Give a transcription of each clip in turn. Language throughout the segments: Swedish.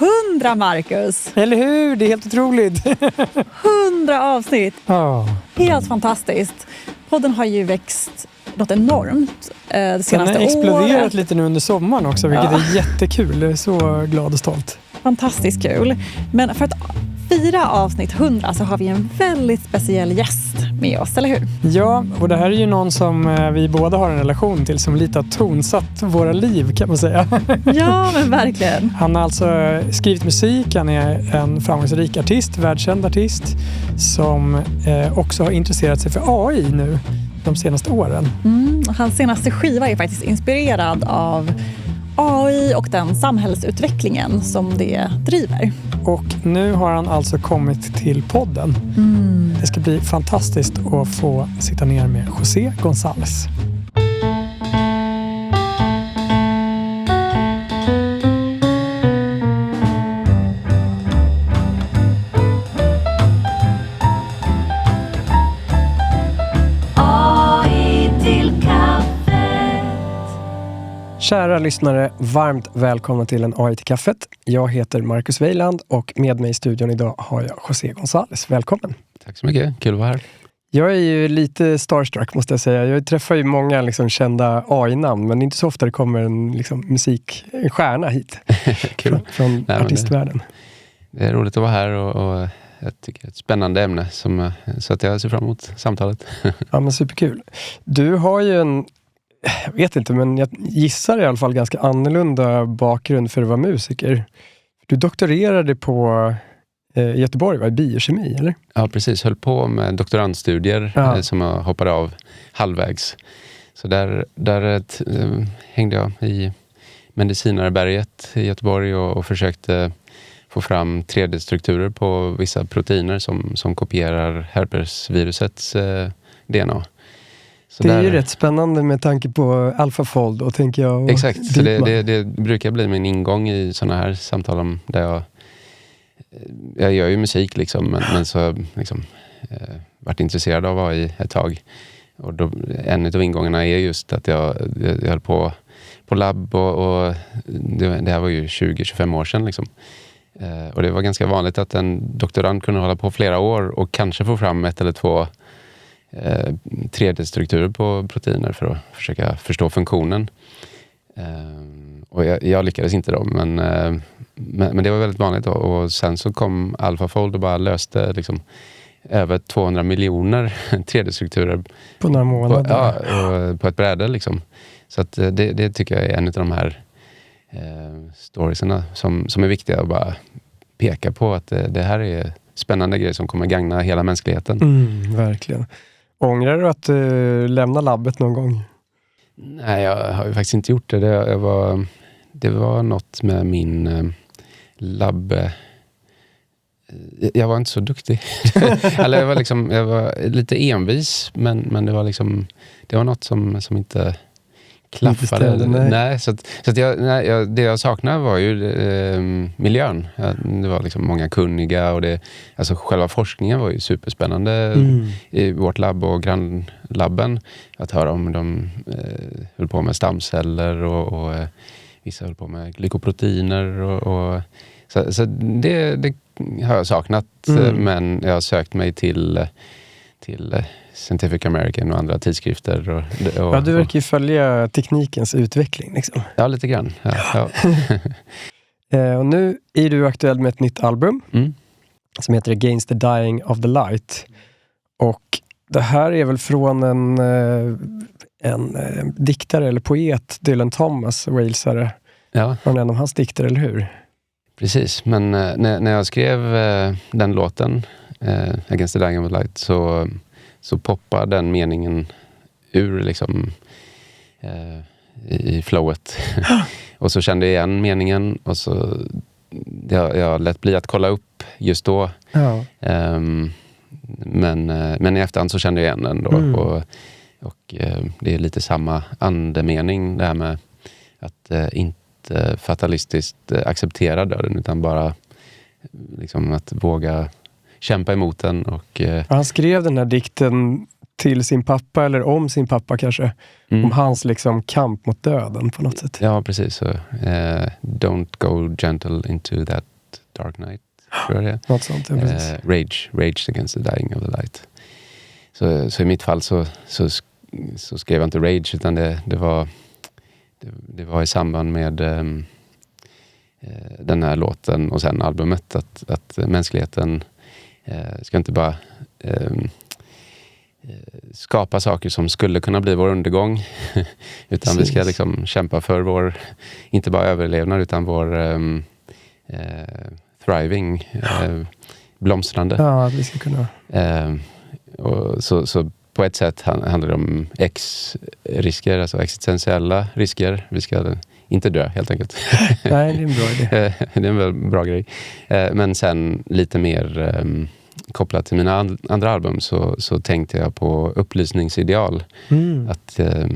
100, Marcus! Eller hur? Det är helt otroligt. 100 avsnitt! Helt fantastiskt. Podden har ju växt något enormt det senaste året. Den har exploderat lite nu under sommaren också, vilket är jättekul. Jag är så glad och stolt. Fantastiskt kul. Men för att fira avsnitt 100 så har vi en väldigt speciell gäst med oss, eller hur? Ja, och det här är ju någon som vi båda har en relation till, som lite har tonsatt våra liv, kan man säga. Ja, men verkligen. Han har alltså skrivit musik, han är en framgångsrik artist, världskänd artist, som också har intresserat sig för AI nu de senaste åren. Hans senaste skiva är faktiskt inspirerad av AI och den samhällsutvecklingen som det driver. Och nu har han alltså kommit till podden. Det ska bli fantastiskt att få sitta ner med José González. Kära lyssnare, varmt välkomna till en AI till kaffet. Jag heter Marcus Weiland och med mig i studion idag har jag José González. Välkommen. Tack så mycket, kul att vara här. Jag är ju lite starstruck, måste jag säga. Jag träffar ju många liksom, kända AI-namn, men inte så ofta det kommer en stjärna hit. Kul. Från artistvärlden. Det är roligt att vara här och jag tycker det är ett spännande ämne så att jag ser fram emot samtalet. Ja, men superkul. Du har ju jag vet inte, men jag gissar i alla fall ganska annorlunda bakgrund för att vara musiker. Du doktorerade på Göteborg, i biokemi, eller? Ja, precis. Höll på med doktorandstudier som jag hoppade av halvvägs. Så där hängde jag i medicinarberget i Göteborg och försökte få fram 3D-strukturer på vissa proteiner som kopierar herpesvirusets DNA. Så det är ju rätt spännande med tanke på AlphaFold och tänker jag. Exakt, så det brukar bli min ingång i sådana här samtal om där jag gör ju musik liksom, men så liksom varit intresserad av AI ett tag. Och då, en av ingångarna är just att jag höll på labb och det här var ju 20-25 år sedan liksom. Och det var ganska vanligt att en doktorand kunde hålla på flera år och kanske få fram 1 eller 2 3D-strukturer på proteiner för att försöka förstå funktionen. Och jag lyckades inte då, men det var väldigt vanligt då. Och sen så kom AlphaFold och bara löste liksom över 200 miljoner 3D-strukturer på några månader. På ett bräde liksom. Så att det tycker jag är en av de här storiesarna som är viktiga att bara peka på att det här är spännande grejer som kommer gagna hela mänskligheten. Verkligen. Ångrar du att lämna labbet någon gång? Nej, jag har ju faktiskt inte gjort det. Det var något med min labb. Jag var inte så duktig. Eller jag var lite envis, men det var något som inte klaffade. Nej, så att det jag saknade var ju miljön. Det var liksom många kunniga och alltså själva forskningen var ju superspännande i vårt labb och grannlabben. Att höra om de höll på med stamceller och vissa höll på med glykoproteiner och så det har jag saknat, men jag har sökt mig till Scientific American och andra tidskrifter. Ja, du verkar ju följa teknikens utveckling liksom. Ja, lite grann. Ja. Och nu är du aktuell med ett nytt album som heter Against the Dying of the Light. Och det här är väl från en diktare eller poet, Dylan Thomas, walesare. Ja. Från en av hans dikter, eller hur? Precis, men när jag skrev den låten, Against the Dying of the Light, så poppar den meningen ur liksom i flowet. Och så kände jag igen meningen och så jag lät bli att kolla upp just då. Ja. Men i efterhand så kände jag igen den då. Och det är lite samma andemening, det här med att inte fatalistiskt acceptera döden, utan bara liksom att våga kämpa emot den. Och han skrev den här dikten till sin pappa, eller om sin pappa kanske, om hans liksom kamp mot döden på något sätt. Ja, precis. Så, don't go gentle into that Dark Knight, tror jag det är. Något sånt, ja, precis. Rage Against the Dying of the Light. Så i mitt fall så skrev jag inte Rage, utan det var i samband med den här låten och sen albumet att mänskligheten ska inte bara skapa saker som skulle kunna bli vår undergång utan vi ska liksom kämpa för vår, inte bara överlevnad utan vår thriving, blomstrande. Ja, vi ska kunna. Och så på ett sätt handlar det om risker, alltså existentiella risker. Vi ska inte dö, helt enkelt. Nej, det är en bra idé. Det är en väldigt bra grej. Men sen lite mer kopplat till mina andra album så tänkte jag på upplysningsideal.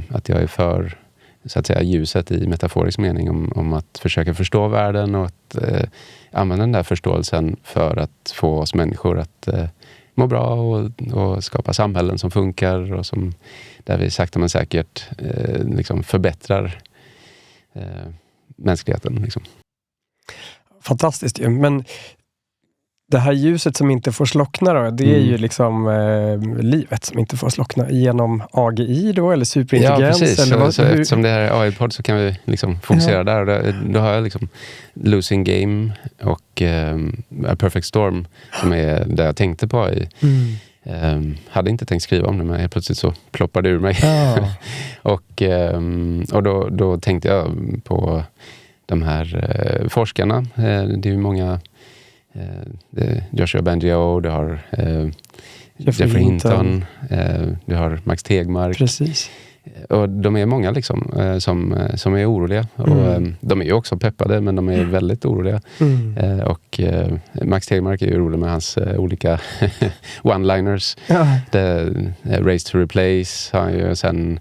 Att jag är för, så att säga, ljuset i metaforisk mening om att försöka förstå världen och att använda den där förståelsen för att få oss människor att må bra och skapa samhällen som funkar och som där vi sakta men säkert liksom förbättrar mänskligheten. Liksom. Fantastiskt ju, men det här ljuset som inte får slockna då, det är ju liksom livet som inte får slockna genom AGI då, eller superintelligens. Ja, precis. Eller så eftersom det här är AI-podd så kan vi liksom fokusera där. Då har jag liksom Losing Game och A Perfect Storm som är det jag tänkte på AI. Hade inte tänkt skriva om det, men helt plötsligt så ploppade det ur mig. och då tänkte jag på de här forskarna. Det är ju många Joshua Bengio, du har Jeffrey Hinton, du har Max Tegmark. Precis. Och de är många liksom som är oroliga. Och de är ju också peppade, men de är väldigt oroliga. Och Max Tegmark är ju rolig med hans olika one-liners. Race to Replace har ju sen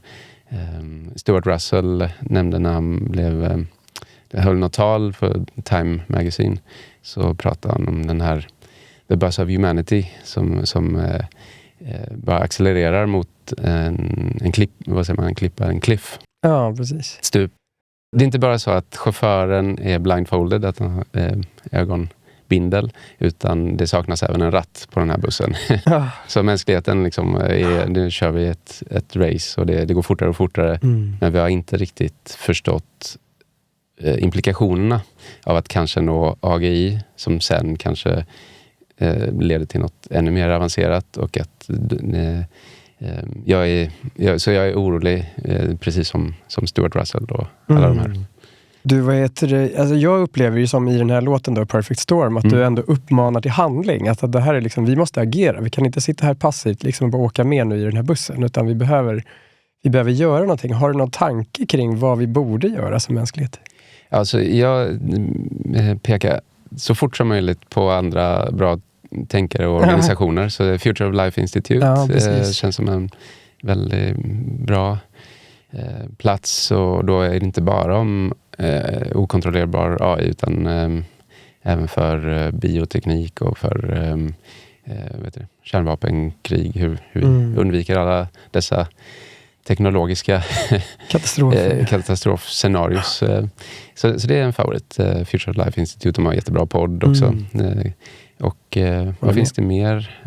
Stuart Russell nämnde när han höll något tal för Time Magazine, så pratade han om den här The Buzz of Humanity som bara accelererar mot en cliff. Ja, precis. Stup. Det är inte bara så att chauffören är blindfolded, att han har ögonbindel, utan det saknas även en ratt på den här bussen. Så mänskligheten liksom nu kör vi ett race och det går fortare och fortare, men vi har inte riktigt förstått implikationerna av att kanske nå AGI som sen kanske leder till något ännu mer avancerat, och att jag är orolig precis som Stuart Russell och alla de här. Du, alltså jag upplever ju som i den här låten då, Perfect Storm, att du ändå uppmanar till handling. Att det här är liksom, vi måste agera. Vi kan inte sitta här passivt liksom och bara åka med nu i den här bussen, utan vi behöver göra någonting. Har du någon tanke kring vad vi borde göra som mänsklighet? Alltså jag pekar så fort som möjligt på andra bra tänkare och organisationer. Så Future of Life Institute känns som en väldigt bra plats. Och då är det inte bara om okontrollerbar AI, utan även för bioteknik och för kärnvapenkrig. Hur vi undviker alla dessa teknologiska katastrofscenarios. Så det är en favorit. Future of Life Institute, de har en jättebra podd också. Och vad finns det mer?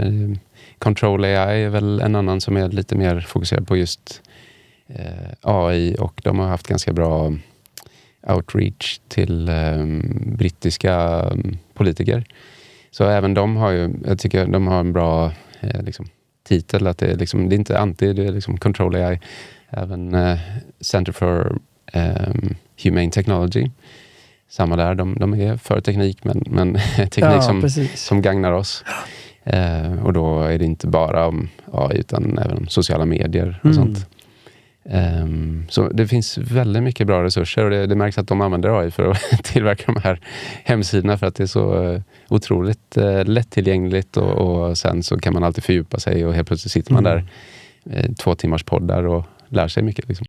Control AI är väl en annan som är lite mer fokuserad på just AI, och de har haft ganska bra outreach till brittiska politiker. Så även de har ju, jag tycker de har en bra titel, att det är inte anti, det är Control AI. Även Center for Humane Technology, samma där, de är för teknik, men teknik som gagnar oss. Och då är det inte bara om AI, utan även om sociala medier och sånt. Så det finns väldigt mycket bra resurser, och det märks att de använder AI för att tillverka de här hemsidorna, för att det är så otroligt lättillgängligt, och sen så kan man alltid fördjupa sig, och helt plötsligt sitter man där 2 timmars poddar och lär sig mycket liksom.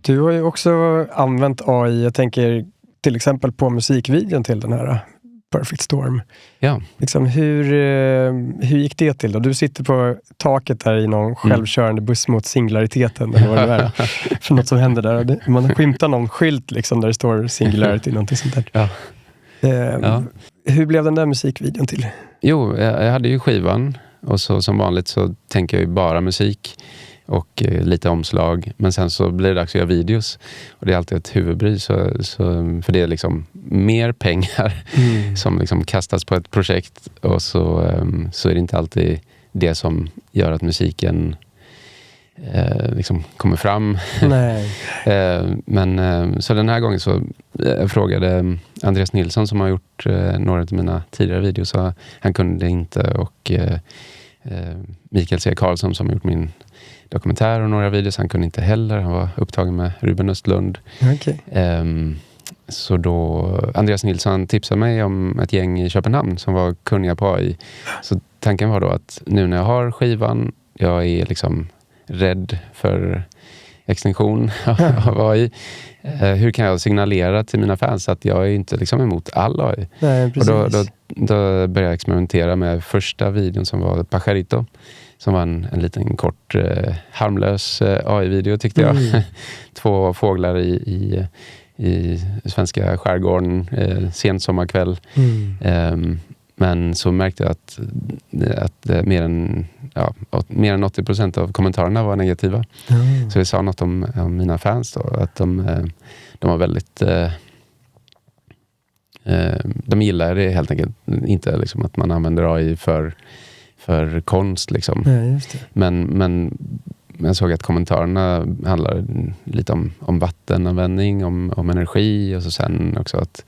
Du har ju också använt AI, jag tänker till exempel på musikvideon till den här Perfect Storm. Ja. Liksom, hur gick det till då? Du sitter på taket där i någon självkörande buss mot singulariteten eller vad det är för något som händer där. Man skymtar någon skylt liksom, där det står singularity, någonting sånt där. Ja. Hur blev den där musikvideon till? Jo, jag hade ju skivan och så som vanligt så tänker jag ju bara musik och lite omslag. Men sen så blir det dags att göra videos. Och det är alltid ett huvudbry. För det är liksom mer pengar som liksom kastas på ett projekt. Och så är det inte alltid det som gör att musiken liksom kommer fram. Nej. Så den här gången så frågade Andreas Nilsson som har gjort några av mina tidigare videos. Så han kunde inte. Och Mikael C. Karlsson som har gjort min dokumentär och några videos, han kunde inte heller. Han var upptagen med Ruben Östlund. Okay. Så då Andreas Nilsson tipsade mig om ett gäng i Köpenhamn som var kunniga på AI. Så tanken var då att nu när jag har skivan, jag är liksom rädd för extinktion av AI. Hur kan jag signalera till mina fans att jag är inte liksom emot all AI? Nej, precis. Och då började jag experimentera med första videon som var Pajarito. Som var en liten kort harmlös AI-video tyckte jag. 2 fåglar i svenska skärgården sent sommarkväll. Men så märkte jag att mer än 80% av kommentarerna var negativa. Så det sa något om mina fans då. Att de var väldigt... de gillar det helt enkelt. Inte liksom att man använder AI för konst liksom. Ja, just det. Men jag såg att kommentarerna handlar lite om vattenanvändning, om energi och så sen också att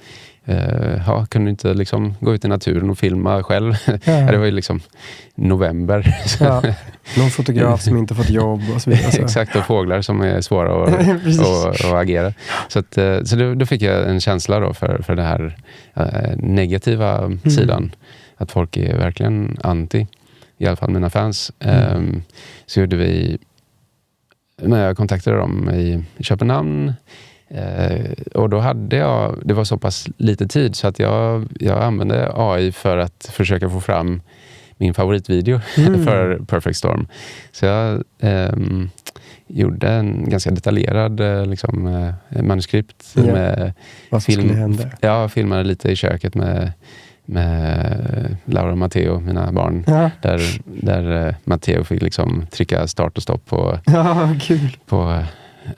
kunde inte liksom gå ut i naturen och filma själv. Det var ju liksom november. Ja, någon fotograf som inte fått jobb och så vidare. Så. Exakt, och fåglar som är svåra att agera. Så då fick jag en känsla då för det här negativa sidan. Att folk är verkligen anti. I alla fall mina fans. Så gjorde vi, när jag kontaktade dem i Köpenhamn, och då det var så pass lite tid så att jag använde AI för att försöka få fram min favoritvideo för Perfect Storm. Så jag gjorde en ganska detaljerad manuskript med vad som skulle hända. Jag filmade lite i köket med Laura och Matteo, mina barn. Där Matteo fick liksom trycka start och stopp på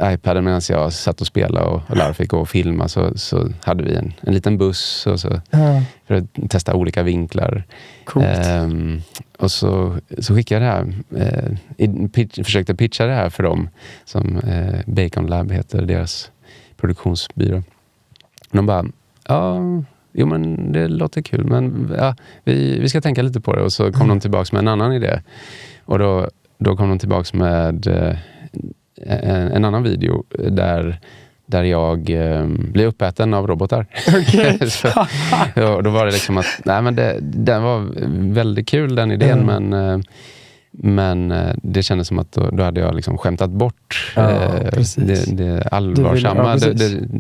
iPaden medan jag satt och spelade och Laura fick gå och filma. Så hade vi en liten buss och så för att testa olika vinklar. Och så skickade jag det här. Försökte pitcha det här för dem som Bacon Lab heter, deras produktionsbyrå. De bara, jo men det låter kul, men vi ska tänka lite på det. Och så kom de tillbaka med en annan idé. Och då kom de tillbaka med en annan video där jag blev uppäten av robotar. Okay. Så, då var det liksom att den var väldigt kul den idén, men det kändes som att då hade jag liksom skämtat bort det allvarsamma.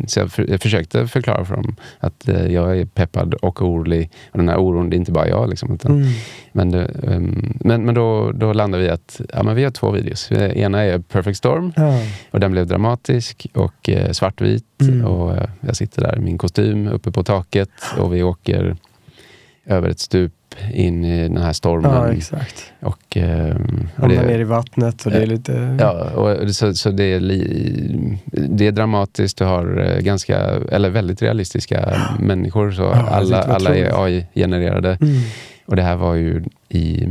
Så jag försökte förklara för dem att jag är peppad och orolig. Och den här oron, det är inte bara jag. Liksom, men då landade vi att vi har 2 videos. Ena är Perfect Storm. Och den blev dramatisk och svartvit. Och jag sitter där i min kostym uppe på taket. Och vi åker över ett stup in i den här stormen. Ja, exakt. Och man är ner i vattnet och det är lite... Ja, och så det är dramatiskt. Du har väldigt realistiska människor. Så alla är AI-genererade. Och det här var ju i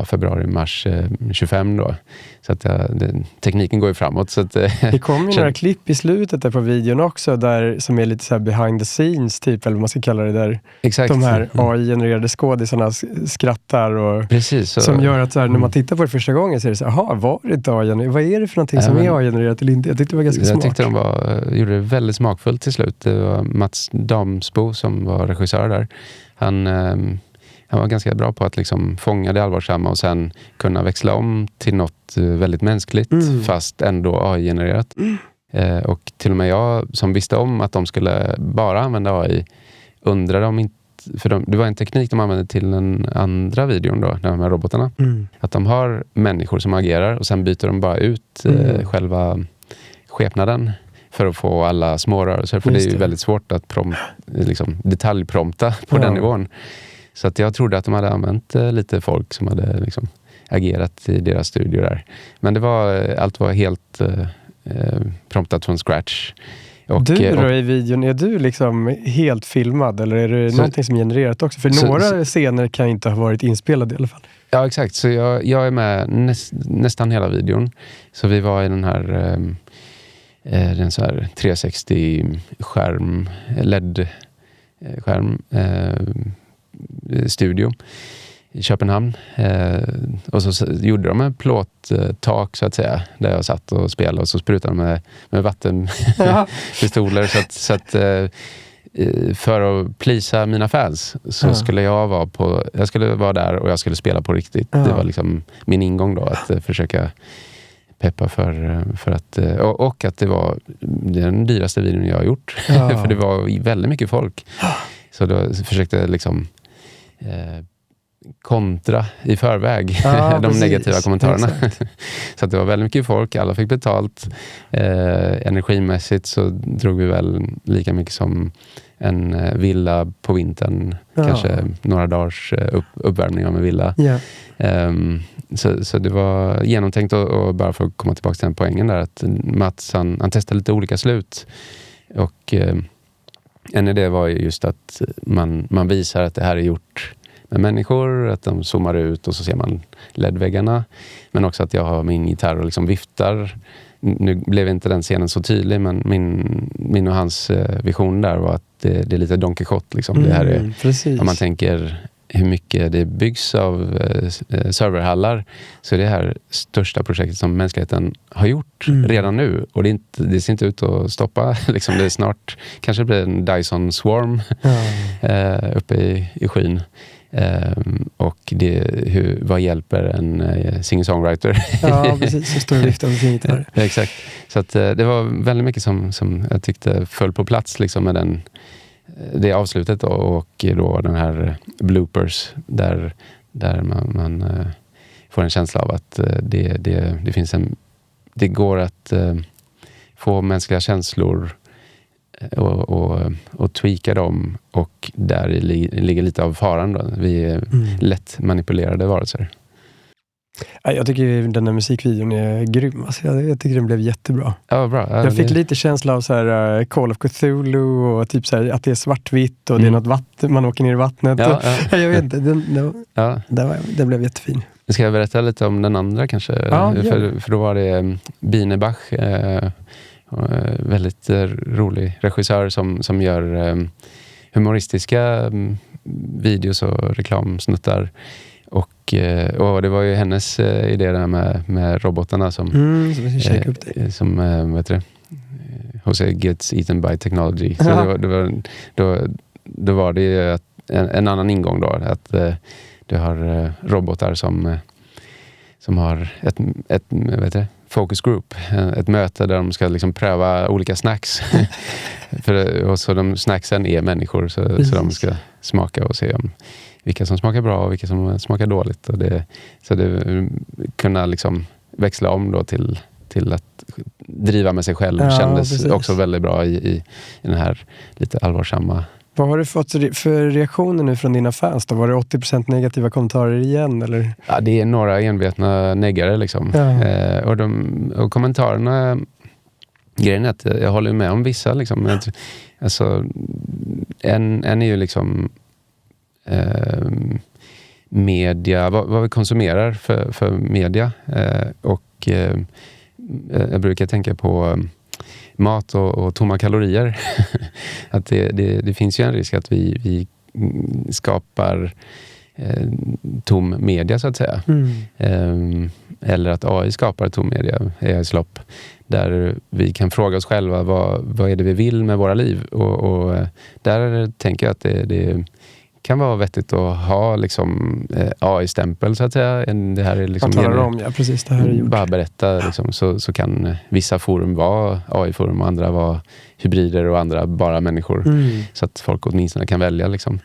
februari-mars 25 då. Så att tekniken går ju framåt. Så att, det kommer ju några klipp i slutet där på videon också där, som är lite så här behind the scenes typ, eller vad man ska kalla det där. Exakt. De här AI-genererade skådisarna skrattar och precis, som gör att så här, när man tittar på det första gången så är det så här, var det inte AI-genererat? Vad är det för någonting som är AI-genererat eller inte? Jag tyckte det var ganska smart. Jag tyckte de gjorde det väldigt smakfullt till slut. Det var Mats Damsbo som var regissör där. Han var ganska bra på att liksom fånga det allvarsamma och sen kunna växla om till något väldigt mänskligt fast ändå AI-genererat. Och till och med jag som visste om att de skulle bara använda AI undrade om inte, för det var en teknik de använde till den andra videon då, de här robotarna. Att de har människor som agerar och sen byter de bara ut själva skepnaden för att få alla små rörelser. För det är ju väldigt svårt att liksom detaljprompta på den nivån. Så att jag trodde att de hade använt lite folk som hade liksom agerat i deras studio där. Men allt var helt promptat från scratch. Och, du då i videon, är du liksom helt filmad eller är det någonting som genererat också? För några scener kan inte ha varit inspelade i alla fall. Ja, exakt. Så jag är med nästan hela videon. Så vi var i den här den så här 360-skärm, LED-skärm studio i Köpenhamn. Och så gjorde de en plåttak så att säga, där jag satt och spelade och så sprutade de med vattenpistoler så att för att plisa mina fans så skulle jag vara där och jag skulle spela på riktigt. Det var liksom min ingång då, att försöka peppa för att och att det var den dyraste videon jag har gjort. För det var väldigt mycket folk. Så då försökte jag liksom kontra i förväg de negativa kommentarerna. Så att det var väldigt mycket folk, alla fick betalt. Energimässigt så drog vi väl lika mycket som en villa på vintern. Kanske några dagars uppvärmning av en villa. Så det var genomtänkt och bara för att komma tillbaka till den poängen där att Mats han testade lite olika slut och en idé var just att man visar att det här är gjort med människor, att de zoomar ut och så ser man LED-väggarna, men också att jag har min gitarr och liksom viftar. Nu blev inte den scenen så tydlig, men min och hans vision där var att det är lite Don Quixote liksom. Det här är, om man tänker hur mycket det byggs av serverhallar, så är det här största projektet som mänskligheten har gjort redan nu. Och det ser inte ut att stoppa. Liksom det är snart, kanske blir en Dyson Swarm uppe i skyn. Och vad hjälper en singer-songwriter? Ja, precis. Så står det vifta med sin gitarr. Exakt. Så att, det var väldigt mycket som jag tyckte föll på plats liksom, med det avslutet då, och då den här bloopers där man får en känsla av att det finns det går att få mänskliga känslor och tweaka dem, och där ligger lite av faran då. Vi är lätt manipulerade varelser. Jag tycker den här musikvideon är grym. Alltså jag tycker den blev jättebra. Ja, bra. Jag fick lite känsla av så här Call of Cthulhu och typ så här, att det är svartvitt och det är något vatten, man åker ner i vattnet. Jag vet inte, den blev jättefin. Ska jag berätta lite om den andra kanske? För då var det Binebach, väldigt rolig regissör som gör humoristiska videos och reklamsnuttar. Och det var ju hennes idé där med robotarna som vad heter det? Jose gets eaten by technology. Så då var det ju en annan ingång då, att du har robotar som har ett vad heter det? Focus group, ett möte där de ska liksom pröva olika snacks. Och så de snacksen är människor, så de ska smaka och se om vilka som smakar bra och vilka som smakar dåligt. Och det kunna liksom växla om då till att driva med sig själv kändes också väldigt bra i den här lite allvarsamma. Vad har du fått för reaktioner nu från dina fans då? Var det 80% negativa kommentarer igen? Eller? Ja, det är några envetna neggare liksom. Och kommentarerna, grejen är att jag håller med om vissa liksom. Alltså, en är ju liksom media, vad vi konsumerar för media. Och jag brukar tänka på mat och tomma kalorier. Att det finns ju en risk att vi skapar tom media så att säga. Eller att AI skapar tom media, AI-slopp, där vi kan fråga oss själva vad är det vi vill med våra liv, och där tänker jag att det kan vara vettigt att ha liksom, AI-stämpel så att säga. Det här är liksom precis, det här är gjort. Bara berätta liksom, så kan vissa forum vara AI-forum och andra vara hybrider och andra bara människor. Så att folk åtminstone kan välja liksom.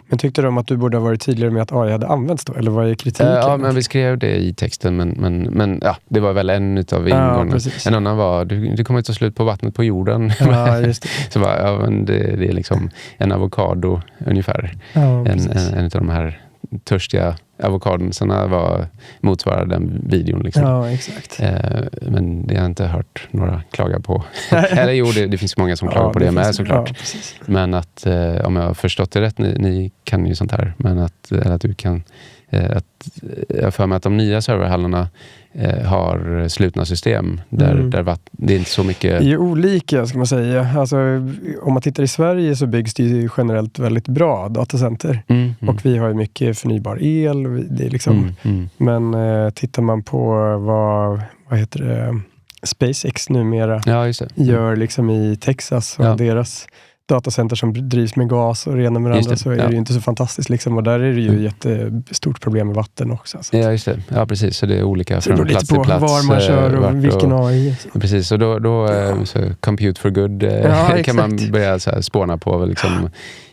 Men tyckte de att du borde ha varit tydligare med att AI hade använts då? Eller vad är kritiken? Ja, men vi skrev det i texten. Men ja, det var väl en utav ingångarna. En annan var, du kommer att ta slut på vattnet på jorden. Ja, just det. Så bara, men det är liksom en avokado ungefär. Ja, en av de här törstiga avokadonsarna motsvarade den videon liksom. Ja, exakt. Men det har jag inte hört några klaga på. Eller jo, det finns många som klagar på det med såklart. Ja, men att om jag har förstått det rätt, ni kan ju sånt här, men att du kan jag för mig att de nya serverhallarna har slutna system där det är inte så mycket... Det är olika ska man säga. Alltså, om man tittar i Sverige så byggs det ju generellt väldigt bra datacenter. Och vi har ju mycket förnybar el. Det är liksom, men tittar man på vad heter det, SpaceX numera gör liksom i Texas och deras datacenter som drivs med gas och rena med andra, så är det ju inte så fantastiskt liksom, och där är det ju jättestort problem med vatten också. Så. Ja, just det. Ja, precis. Så det är olika från plats till plats. Var man kör och vilken AI. Precis, och då så compute for good kan man börja så här spåna på liksom,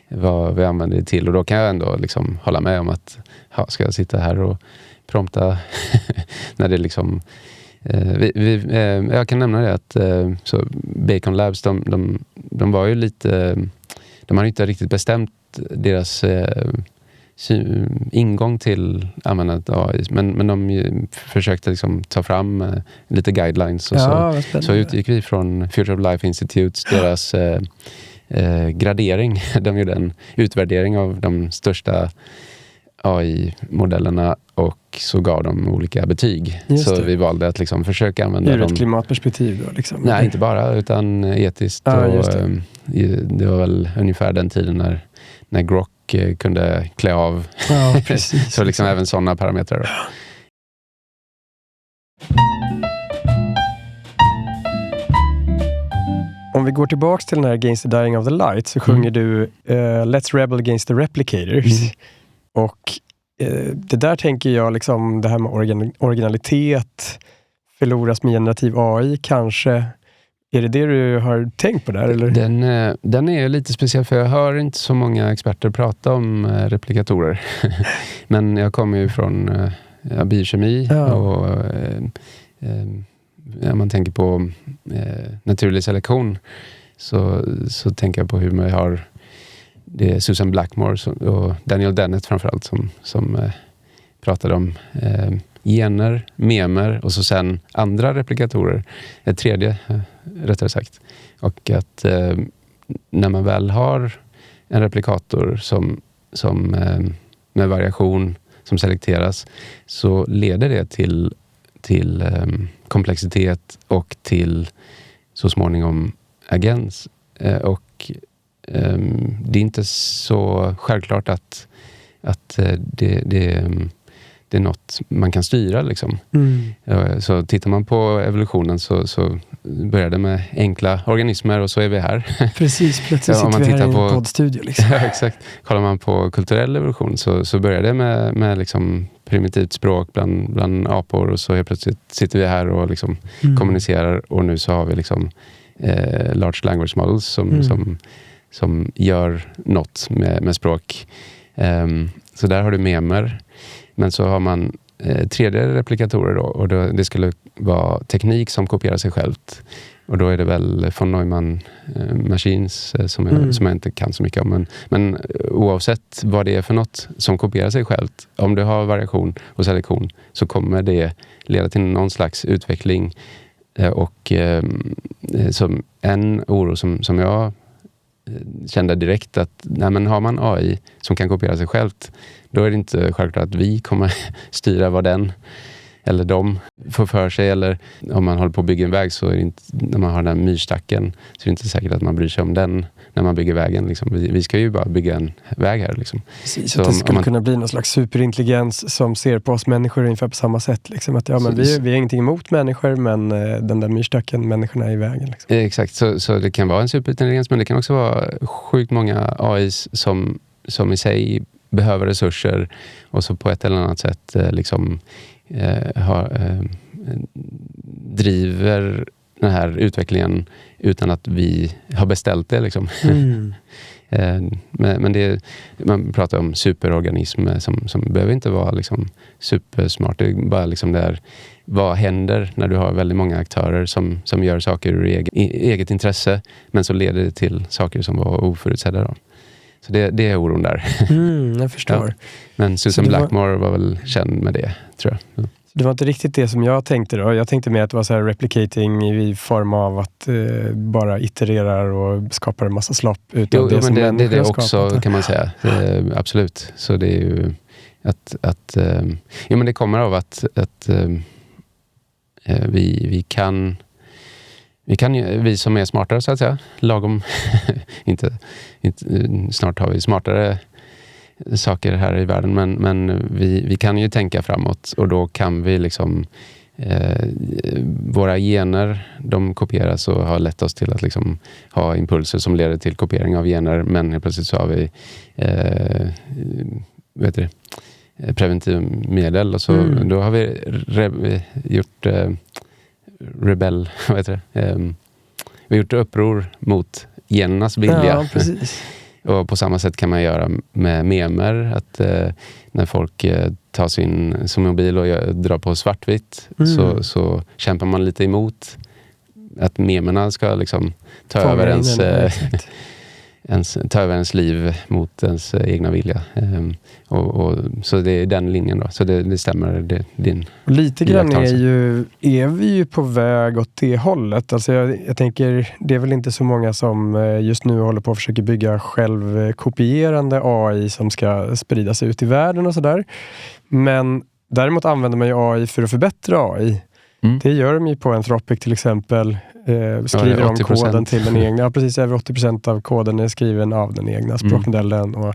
vad vi använder det till, och då kan jag ändå liksom hålla med om att ska jag sitta här och prompta när det liksom jag kan nämna det att så Bacon Labs de var ju lite, de har inte riktigt bestämt deras ingång till användandet av AI, men de försökte liksom ta fram lite guidelines och så utgick vi från Future of Life Institutes, deras gradering. De gjorde en utvärdering av de största AI-modellerna och så gav de olika betyg. Så vi valde att liksom försöka använda dem. Ur ett klimatperspektiv då? Liksom. Nej, inte bara, utan etiskt. Det var väl ungefär den tiden när Grok kunde klä av. Ja, precis. Så liksom även sådana parametrar då. Om vi går tillbaka till den här Against the Dying of the Light, så sjunger du Let's Rebel Against the Replicators. Och det där tänker jag liksom, det här med originalitet förloras med generativ AI kanske. Är det du har tänkt på där? Eller? Den är lite speciell, för jag hör inte så många experter prata om replikatorer. Men jag kommer ju från biokemi och när man tänker på naturlig selektion så tänker jag på hur man har. Det är Susan Blackmore och Daniel Dennett framförallt som pratade om gener, memer och så sen andra replikatorer. Ett tredje, rättare sagt. Och att när man väl har en replikator som med variation som selekteras, så leder det till komplexitet och till så småningom agens. Och det är inte så självklart att det är något man kan styra liksom. Så tittar man på evolutionen så börjar det med enkla organismer och så är vi här. Precis, plötsligt sitter vi här i en poddstudio liksom. Ja, exakt. Kollar man på kulturell evolution så börjar det med liksom primitivt språk bland apor, och så helt plötsligt sitter vi här och liksom kommunicerar, och nu så har vi liksom large language models som gör något med språk. Så där har du memer. Men så har man tredje replikatorer då, och det skulle vara teknik som kopierar sig självt. Och då är det väl von Neumann Machines som jag inte kan så mycket om. Men oavsett vad det är för något som kopierar sig självt, om du har variation och selektion, så kommer det leda till någon slags utveckling. Och som en oro som jag kände direkt, att har man AI som kan kopiera sig självt, då är det inte självklart att vi kommer styra vad den eller de får för sig. Eller om man håller på att bygga en väg, så är det inte, när man har den här myrstacken, så är det inte säkert att man bryr sig om den när man bygger vägen. Liksom. Vi ska ju bara bygga en väg här. Liksom. Precis, att det skulle kunna bli någon slags superintelligens som ser på oss människor ungefär på samma sätt. Liksom. Att, men vi har ingenting emot människor, men den där myrstacken, människorna är i vägen. Liksom. Exakt, så det kan vara en superintelligens, men det kan också vara sjukt många AIs som i sig behöver resurser och så på ett eller annat sätt driver den här utvecklingen utan att vi har beställt det. Liksom. Men man pratar om superorganismer som behöver inte vara liksom supersmart. Det är bara liksom där, vad händer när du har väldigt många aktörer som gör saker ur eget intresse, men så leder det till saker som var oförutsedda då. Så det är oron där. Jag förstår. Ja. Men Susan Blackmore var väl känd med det, tror jag. Det var inte riktigt det som jag tänkte då. Jag tänkte mer att det var så här replicating i form av att bara itererar och skapar en massa slopp utav det som människor det är har också skapat. kan man säga. Absolut. Så det är ju men det kommer av att vi som är smartare så att säga, lagom inte snart har vi smartare saker här i världen, men vi kan ju tänka framåt och då kan vi liksom våra gener, de kopieras och har lett oss till att liksom ha impulser som leder till kopiering av gener, men helt plötsligt så har vi preventivmedel och så då har vi gjort rebell, vi har gjort uppror mot genernas vilja. Ja, precis. Och på samma sätt kan man göra med memer, att när folk tar sin mobil och drar på svartvitt så kämpar man lite emot att memerna ska liksom ta över ens liv mot ens egna vilja. Och så det är den linjen då. Så det stämmer din lite grann är vi ju på väg åt det hållet. Alltså jag tänker, det är väl inte så många som just nu håller på att försöka bygga självkopierande AI som ska spridas ut i världen och sådär. Men däremot använder man ju AI för att förbättra AI. Det gör de ju på Anthropic till exempel. Skriver om koden till den egna. Ja, precis, över 80% av koden är skriven av den egna språkmodellen. Och,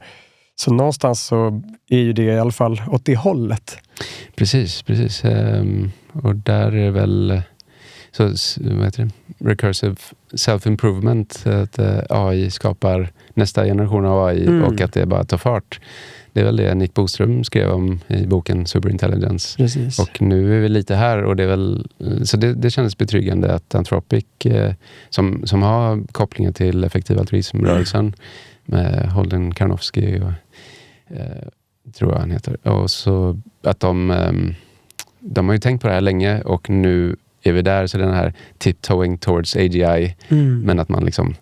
så någonstans så är ju det i alla fall åt det hållet. Precis. Och där är väl så, vad heter det? Recursive self-improvement. Att AI skapar nästa generation av AI och att det bara tar fart. Det är väl det Nick Boström skrev om i boken Superintelligence. Precis. Och nu är vi lite här och det är väl, så det kändes betryggande att Anthropic som har kopplingen till effektiv altruismrörelsen med Holden Karnofsky och tror jag han heter. Och så att de har ju tänkt på det här länge och nu är vi där, så den här tiptoeing towards AGI, men att man liksom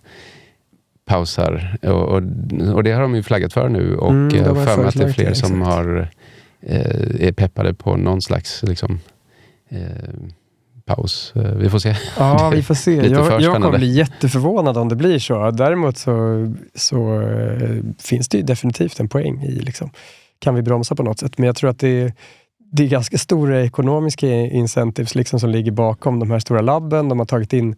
pausar. Och det har de ju flaggat för nu. Och för mig att det är fler som är peppade på någon slags liksom, paus. Vi får se. Ja, vi får se. Jag kommer bli jätteförvånad om det blir så. Däremot så finns det ju definitivt en poäng i liksom, kan vi bromsa på något sätt. Men jag tror att det är ganska stora ekonomiska incentives liksom, som ligger bakom de här stora labben. De har tagit in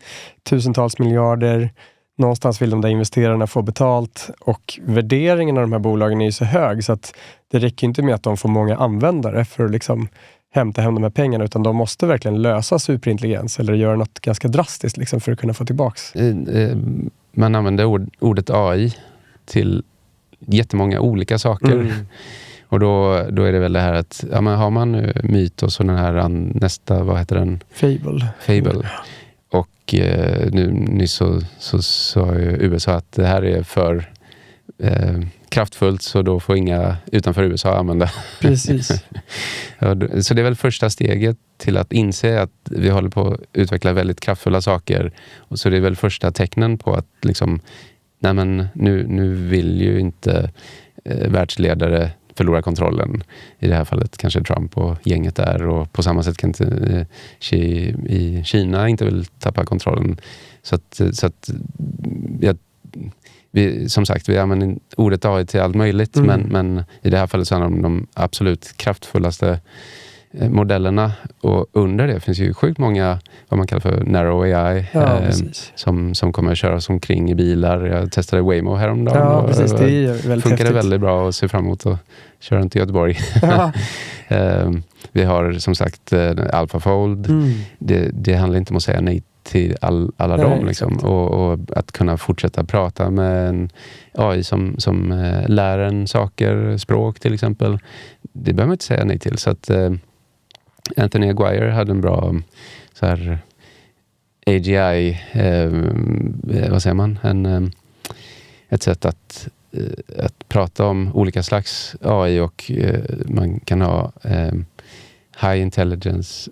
tusentals miljarder. Någonstans vill de där investerarna få betalt och värderingen av de här bolagen är ju så hög så att det räcker inte med att de får många användare för att liksom hämta hem de här pengarna, utan de måste verkligen lösa superintelligens eller göra något ganska drastiskt liksom för att kunna få tillbaks. Man använder ordet AI till jättemånga olika saker. Och då är det väl det här att men har man mytos och den här nästa, vad heter den? Fable. Och nu nyss så sa ju USA att det här är för kraftfullt, så då får inga utanför USA använda. Precis. Så det är väl första steget till att inse att vi håller på att utveckla väldigt kraftfulla saker. Och så det är väl första tecknen på att liksom, nej men nu vill ju inte världsledare förlora kontrollen. I det här fallet kanske Trump och gänget där, och på samma sätt kan inte i Kina inte vill tappa kontrollen. Så att som sagt, vi använder ordet AI till allt möjligt, men i det här fallet så handlar det om de absolut kraftfullaste modellerna, och under det finns ju sjukt många vad man kallar för narrow AI som kommer att köras omkring i bilar. Jag testade Waymo häromdagen. Ja, precis. Det är väldigt funkade häftigt. väldigt bra och ser fram emot att köra runt i Göteborg. Vi har som sagt AlphaFold. Det handlar inte om att säga nej till alla dem. Liksom. Och att kunna fortsätta prata med en AI som lär en saker, språk till exempel. Det behöver man inte säga nej till. Så att Anthony Aguirre hade en bra så här AGI, vad säger man? Ett sätt att prata om olika slags AI, och man kan ha high intelligence,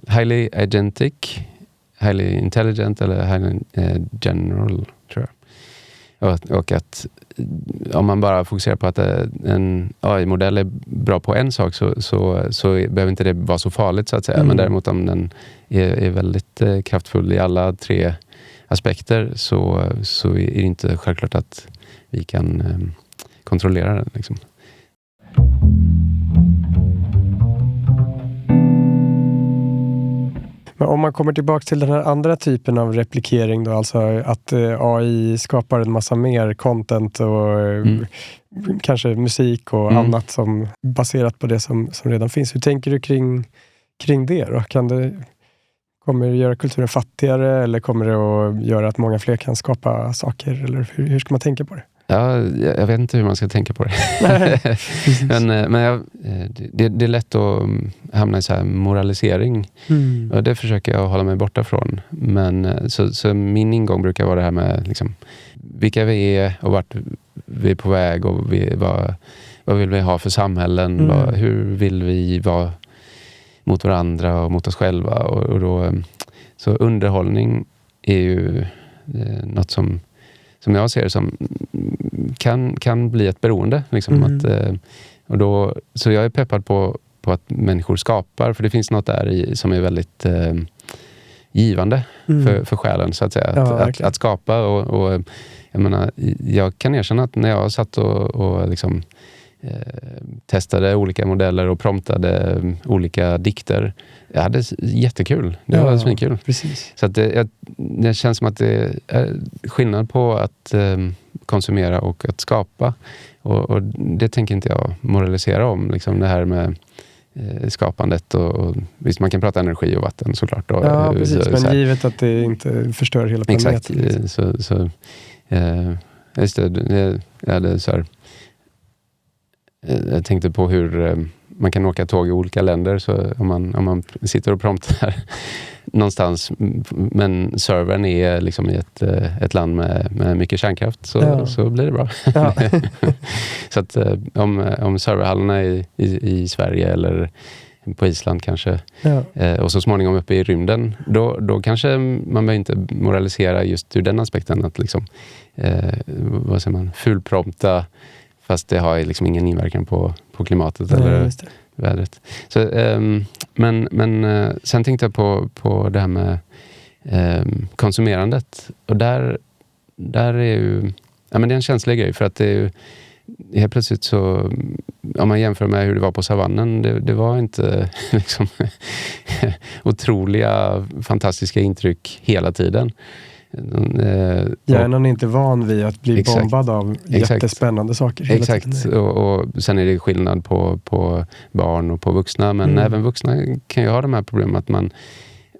highly agentic, highly intelligent eller highly general, tror jag. Och att om man bara fokuserar på att en AI-modell är bra på en sak så behöver inte det vara så farligt, så att säga. Men däremot om den är väldigt kraftfull i alla 3 aspekter så är det inte självklart att vi kan kontrollera den. Liksom. Men om man kommer tillbaka till den här andra typen av replikering då, alltså att AI skapar en massa mer content och kanske musik och annat som baserat på det som redan finns. Hur tänker du kring det då? Kommer det göra kulturen fattigare, eller kommer det att göra att många fler kan skapa saker? Eller hur ska man tänka på det? Ja, jag vet inte hur man ska tänka på det. men det är lätt att hamna i så här moralisering. Och det försöker jag hålla mig borta från. Men så min ingång brukar vara det här med liksom, vilka vi är och vart vi är på väg, och vad vill vi ha för samhällen? Hur vill vi vara mot varandra och mot oss själva? Och då, så underhållning är ju något som jag ser som kan bli ett beroende. Liksom, så jag är peppad på att människor skapar, för det finns något där som är väldigt givande för själen, så att säga. Att skapa, och jag menar, jag kan erkänna att när jag satt och liksom testade olika modeller och promptade olika dikter, jag hade jättekul. Det var svinkul. Precis. Så att det känns som att det är skillnad på att konsumera och att skapa. Och det tänker inte jag moralisera om. Liksom det här med skapandet. Och visst, man kan prata energi och vatten såklart. Ja, precis. Men givet att det inte förstör hela planeten. Exakt. Liksom. Så just det. Jag hade så här, jag tänkte på hur man kan åka tåg i olika länder, så om man sitter och promptar någonstans, men servern är liksom i ett land med mycket kärnkraft, så blir det bra. Ja. Så att om serverhallarna i Sverige eller på Island kanske, och så småningom uppe i rymden, då kanske man behöver inte moralisera just ur den aspekten, att liksom vad säger man, fulprompta, fast det har liksom ingen inverkan på klimatet eller vädret. Så, men sen tänkte jag på det här med konsumerandet. Och där är ju, ja, men det är en känslig grej, för att det är ju helt plötsligt så, om man jämför med hur det var på savannen, det var inte liksom otroliga, fantastiska intryck hela tiden. Hjärnan är inte van vid att bli bombad av jättespännande saker hela tiden. Och sen är det skillnad på barn och på vuxna, men även vuxna kan ju ha de här problemen att man,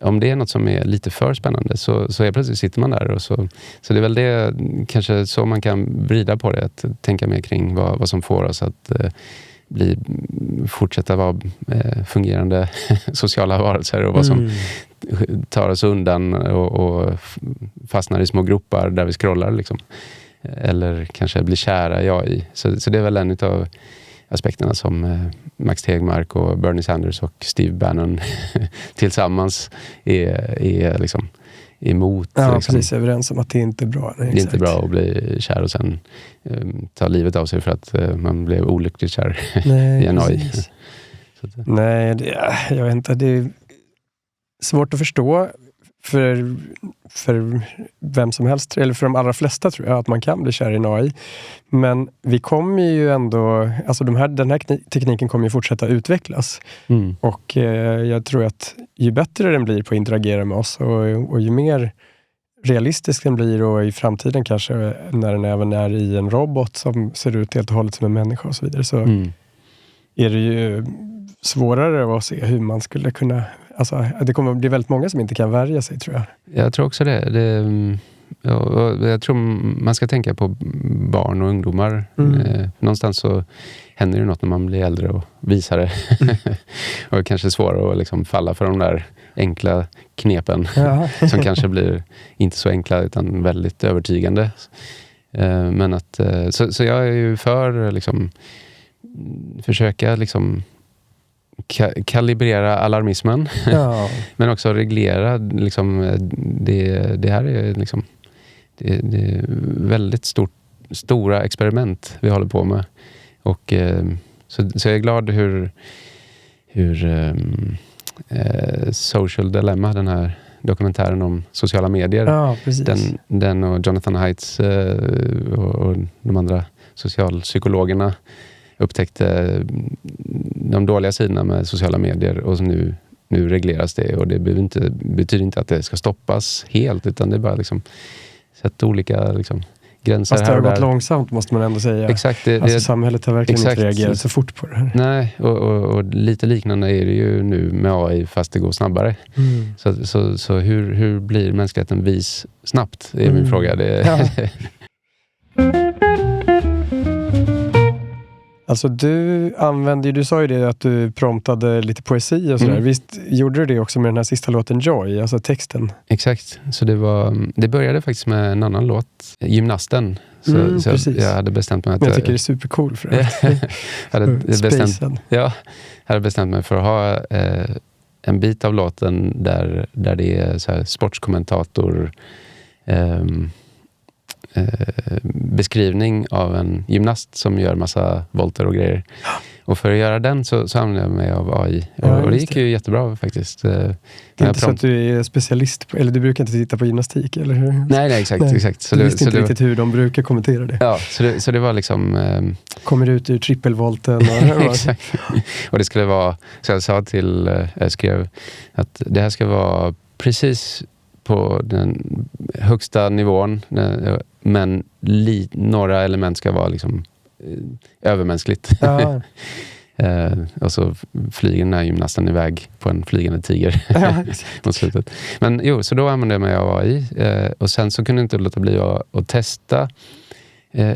om det är något som är lite för spännande, så är plötsligt sitter man där, och så det är väl det kanske så man kan vrida på det, att tänka mer kring vad som får oss att fortsätta vara fungerande sociala varelser, och vad som tar oss undan och fastnar i små gropar där vi scrollar liksom. Eller kanske blir kära i. Så det är väl en av aspekterna som Max Tegmark och Bernie Sanders och Steve Bannon tillsammans är liksom emot. Ja, liksom. Precis, överens om att det inte är bra. Nej, det är inte bra att bli kär och sen ta livet av sig för att man blev olyckligt kär i en AI. Nej, jag vet inte. Det är svårt att förstå. för vem som helst, eller för de allra flesta tror jag, att man kan bli kär i en AI. Men vi kommer ju ändå, alltså den här tekniken kommer ju fortsätta utvecklas. Och jag tror att ju bättre den blir på att interagera med oss och ju mer realistisk den blir, och i framtiden kanske när den även är i en robot som ser ut helt och hållet som en människa och så vidare, så är det ju svårare att se hur man skulle kunna, alltså det kommer att bli väldigt många som inte kan värja sig, tror jag. Jag tror också det. Jag tror man ska tänka på barn och ungdomar. Någonstans så händer det något när man blir äldre och visar det. Och det kanske är svårare att liksom falla för de där enkla knepen som kanske blir inte så enkla utan väldigt övertygande. Men att, så jag är ju för liksom, försöka liksom kalibrera alarmismen, men också reglera liksom, det här är liksom det är väldigt stora experiment vi håller på med, och så jag är glad hur Social Dilemma, den här dokumentären om sociala medier, den och Jonathan Haidt och de andra socialpsykologerna upptäckte de dåliga sidorna med sociala medier, och nu regleras det, och det betyder inte att det ska stoppas helt, utan det är bara liksom sätta olika liksom gränser. Fast det har gått långsamt, måste man ändå säga. Exakt. Alltså samhället har verkligen inte reagerat så fort på det här. Nej, och lite liknande är det ju nu med AI, fast det går snabbare. Så hur blir mänskligheten vis snabbt, är min fråga. Alltså du sa ju det att du promptade lite poesi och sådär. Visst gjorde du det också med den här sista låten Joy, alltså texten? Exakt, så det började faktiskt med en annan låt, Gymnasten. Så jag hade bestämt mig att... Men jag tycker det är supercool för det. Jag hade bestämt mig för att ha en bit av låten där det är så här sportskommentator beskrivning av en gymnast som gör massa volter och grejer. Och för att göra den så använde jag mig av AI. Och det gick ju jättebra faktiskt. Det är inte så att du är specialist på, eller du brukar inte titta på gymnastik, eller hur? Nej, exakt. Så du visste inte riktigt hur de brukar kommentera det. Ja, så det var liksom... Kommer ut ur trippelvolten. Exakt. Och det skulle vara... Så jag sa jag skrev att det här ska vara precis på den högsta nivån, men några element ska vara liksom övermänskligt. Ja. Och så flyger den här gymnasten iväg på en flygande tiger mot slutet. Men så då använde jag mig av AI, och sen så kunde jag inte låta bli att testa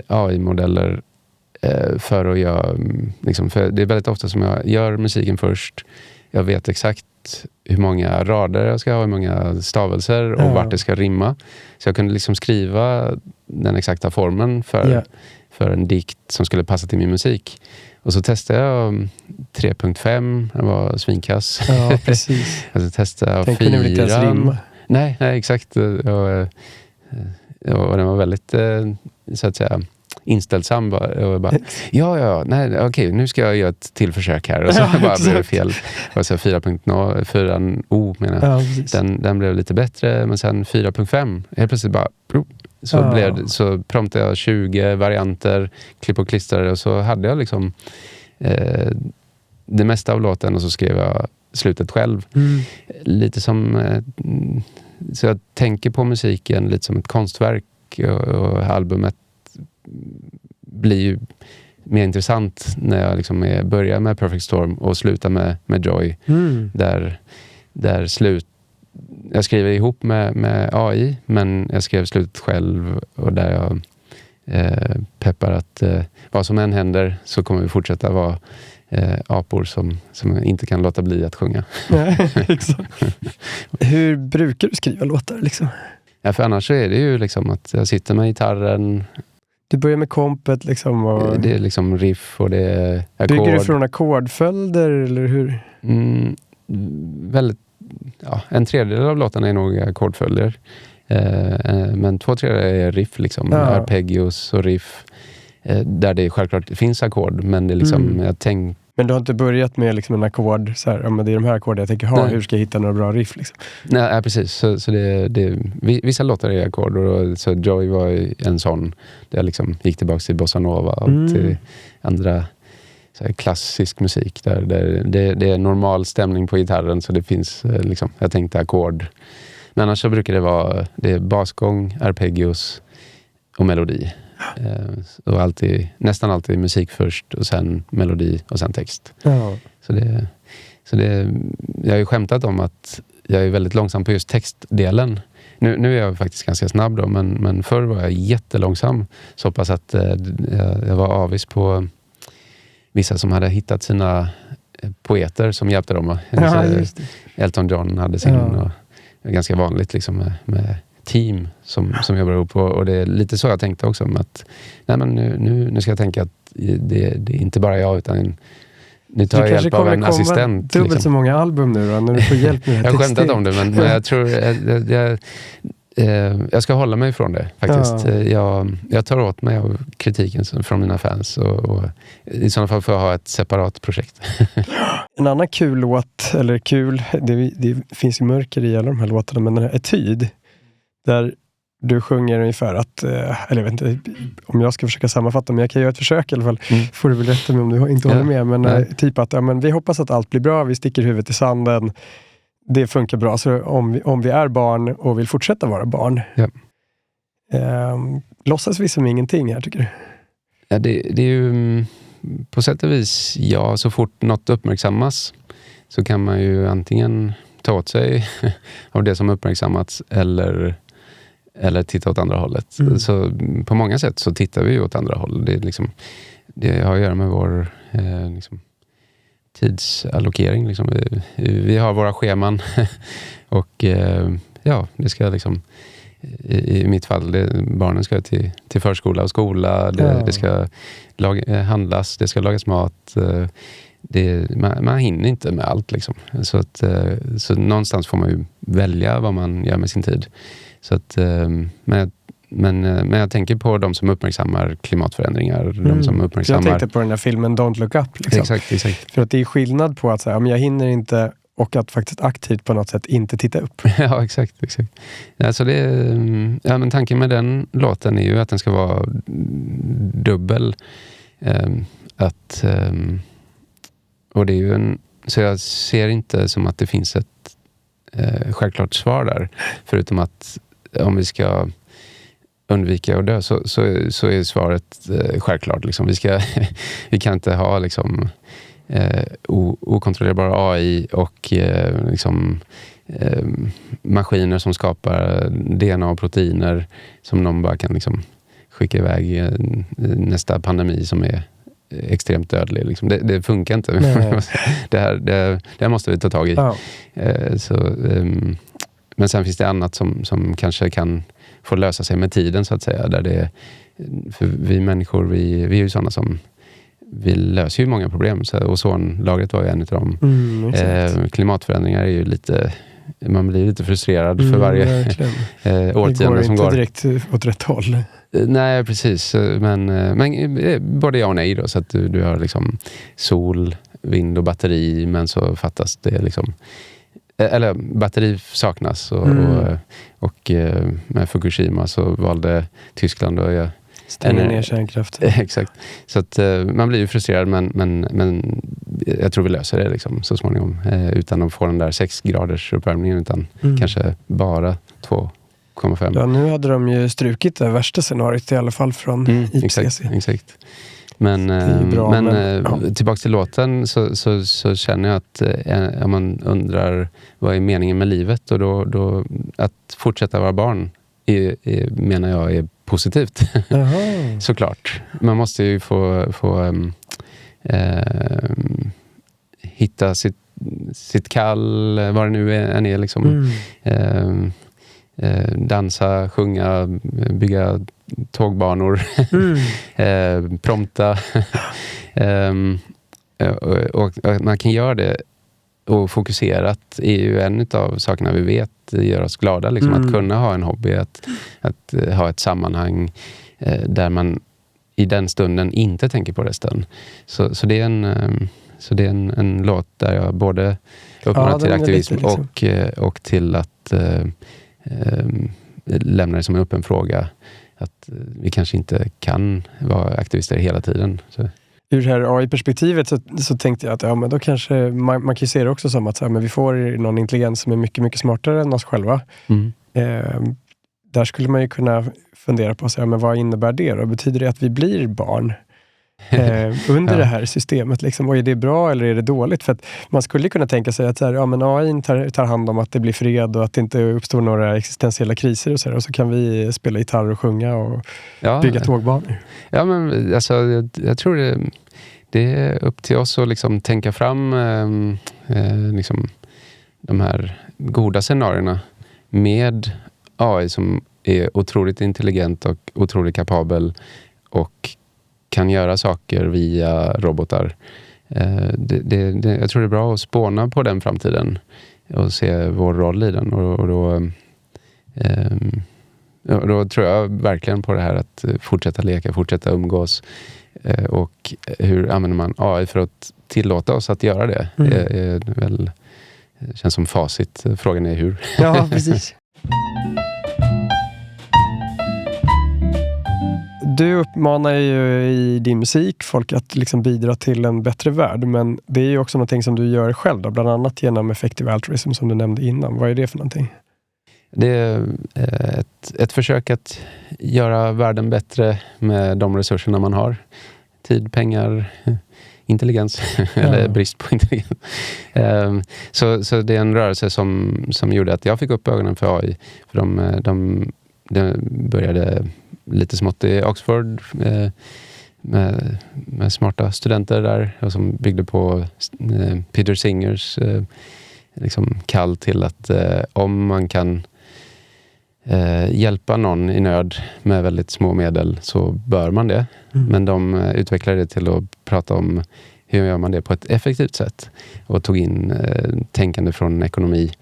AI-modeller för att göra liksom, för det är väldigt ofta som jag gör musiken först. Jag vet exakt hur många rader jag ska ha, hur många stavelser och vart det ska rimma. Så jag kunde liksom skriva den exakta formen för en dikt som skulle passa till min musik. Och så testade jag 3.5, den var svinkass. Ja, precis. Och så testade jag 4. Den kunde inte ens rimma. Nej, exakt. Och den var väldigt, så att säga, inställsam. Och bara, okej, nu ska jag göra ett till försök här. Och så bara blev det fel. Och så 4.0 menar jag. Ja, den blev lite bättre, men sen 4.5 helt plötsligt bara... Så promptade jag 20 varianter, klipp och klistrade, och så hade jag liksom det mesta av låten, och så skrev jag slutet själv. Lite som så jag tänker på musiken lite som ett konstverk, och albumet blir ju mer intressant när jag liksom börjar med Perfect Storm och slutar med Joy, där jag skriver ihop med AI, men jag skrev slutet själv, och där jag peppar att vad som än händer så kommer vi fortsätta vara apor som inte kan låta bli att sjunga. Exakt. Hur brukar du skriva låtar liksom? Ja, för annars så är det ju liksom att jag sitter med gitarren. Du börjar med kompet liksom. Och... Det är liksom riff och det är ackord. Bygger du från ackordföljder eller hur? Väldigt, en tredjedel av låtarna är nog ackordföljder. Men 2/3 är riff liksom. Arpeggios och riff. Där det självklart finns ackord, men det är liksom, jag tänker... Men du har inte börjat med liksom en ackord, så här, men det är de här ackorden jag tänker ha, hur ska jag hitta några bra riff liksom? Nej, precis. Så vissa låtar är ackord, och så Joy var ju en sån där jag liksom gick tillbaka till bossa nova och till andra så här, klassisk musik där det är normal stämning på gitarren, så det finns liksom, jag tänkte ackord. Men annars så brukar det är basgång, arpeggios och melodi. Och nästan alltid musik först och sen melodi och sen text. Ja. Så jag har ju skämtat om att jag är väldigt långsam på just textdelen. Nu är jag faktiskt ganska snabb då, men förr var jag jättelångsam. Så pass att jag var avis på vissa som hade hittat sina poeter som hjälpte dem. Elton John hade sin, och det är ganska vanligt liksom med team som jobbar ihop, och det är lite så jag tänkte också, med att nej, men nu ska jag tänka att det är inte bara jag, utan nu tar jag hjälp av en assistent. Dubbelt liksom så många album nu då, när du får hjälp med det. Jag har skämtat om det, men jag tror jag ska hålla mig från det faktiskt. Jag tar åt mig av kritiken från mina fans, och i sådana fall får jag ha ett separat projekt. En annan kul låt, eller kul, det finns ju mörker i alla de här låtarna, men den här Etyd, där du sjunger ungefär att, eller jag vet inte om jag ska försöka sammanfatta, men jag kan göra ett försök i alla fall. Får du väl rätta mig om du inte håller med, men typ att men vi hoppas att allt blir bra, vi sticker huvudet i sanden, det funkar bra, så om vi är barn och vill fortsätta vara barn, låtsas vi som ingenting här, tycker du? Ja, det är ju på sätt och vis, så fort något uppmärksammas så kan man ju antingen ta åt sig av det som uppmärksammats eller titta åt andra hållet. Så på många sätt så tittar vi ju åt andra håll. Det har att göra med vår liksom, tidsallokering. Liksom. Vi har våra scheman och det ska liksom, i mitt fall, barnen ska till förskola och skola, det ska handlas, det ska lagas mat. Man hinner inte med allt liksom. Så någonstans får man ju välja vad man gör med sin tid. Så att, men jag tänker på de som uppmärksammar klimatförändringar, de som uppmärksammar... Jag tänkte på den här filmen Don't Look Up liksom. Exakt. För att det är skillnad på att säga, om jag hinner inte, och att faktiskt aktivt på något sätt inte titta upp. Ja, exakt. Alltså men tanken med den låten är ju att den ska vara dubbel. Och det är ju så jag ser inte som att det finns ett självklart svar där, förutom att om vi ska undvika att dö, så är svaret självklart liksom. Vi kan inte ha liksom okontrollerbar AI och liksom maskiner som skapar DNA och proteiner som någon bara kan liksom skicka iväg nästa pandemi som är extremt dödlig. Liksom. Det funkar inte. Det här måste vi ta tag i. Ja. Men sen finns det annat som kanske kan få lösa sig med tiden, så att säga. För vi människor, vi är ju sådana som vi löser ju många problem. Så ozonlagret var ju en av dem. Klimatförändringar är ju lite... Man blir lite frustrerad för varje årtionde som går. Det går inte direkt åt rätt håll. Nej, precis. Men både ja och nej då. Så att du har liksom sol, vind och batteri, men så fattas det liksom... Eller batteri saknas. Och med Fukushima så valde Tyskland att stänga ner kärnkraften. Exakt. Så att man blir ju frustrerad, men jag tror vi löser det liksom, så småningom. Utan att få den där 6 graders uppvärmningen, utan kanske bara 2,5. Ja, nu hade de ju strukit det värsta scenariot i alla fall från IPCC. Exakt. Men tillbaka till låten så känner jag att om man undrar vad är meningen med livet, och då att fortsätta vara barn menar jag är positivt. Såklart. Man måste ju få hitta sitt kall, vad det nu än är liksom. Dansa, sjunga, bygga tågbanor, prompta. Och man kan göra det, och fokuserat är ju en av sakerna vi vet gör oss glada. Liksom, att kunna ha en hobby, att ha ett sammanhang där man i den stunden inte tänker på resten. Så det är Så det är en låt där jag både uppmanar till aktivism liksom. Och till att lämna det som en öppen fråga. Att vi kanske inte kan vara aktivister hela tiden. Så. Ur det här AI-perspektivet så tänkte jag att men då kanske man kan ju se det också som att men vi får någon intelligens som är mycket, mycket smartare än oss själva. Där skulle man ju kunna fundera på men vad innebär det då? Betyder det att vi blir barn under det här systemet? Liksom? Och är det bra eller är det dåligt? För att man skulle kunna tänka sig att men AI tar hand om att det blir fred och att det inte uppstår några existentiella kriser och så kan vi spela gitarr och sjunga och bygga tågbanor. Ja, men alltså, jag tror det är upp till oss att liksom tänka fram liksom, de här goda scenarierna med AI som är otroligt intelligent och otroligt kapabel och kan göra saker via robotar. Jag tror det är bra att spåna på den framtiden och se vår roll i den. Och då tror jag verkligen på det här att fortsätta leka, fortsätta umgås. Och hur använder man AI för att tillåta oss att göra det? Känns som facit. Frågan är hur. Ja, precis. Du uppmanar ju i din musik folk att liksom bidra till en bättre värld, men det är ju också någonting som du gör själv då, bland annat genom Effective Altruism som du nämnde innan. Vad är det för någonting? Det är ett försök att göra världen bättre med de resurserna man har. Tid, pengar, intelligens eller brist på intelligens. Så det är en rörelse som gjorde att jag fick upp ögonen för AI. För de började lite smått i Oxford med smarta studenter där och som byggde på Peter Singers liksom kall till att om man kan hjälpa någon i nöd med väldigt små medel så bör man det. Men de utvecklade det till att prata om hur gör man det på ett effektivt sätt och tog in tänkande från ekonomi.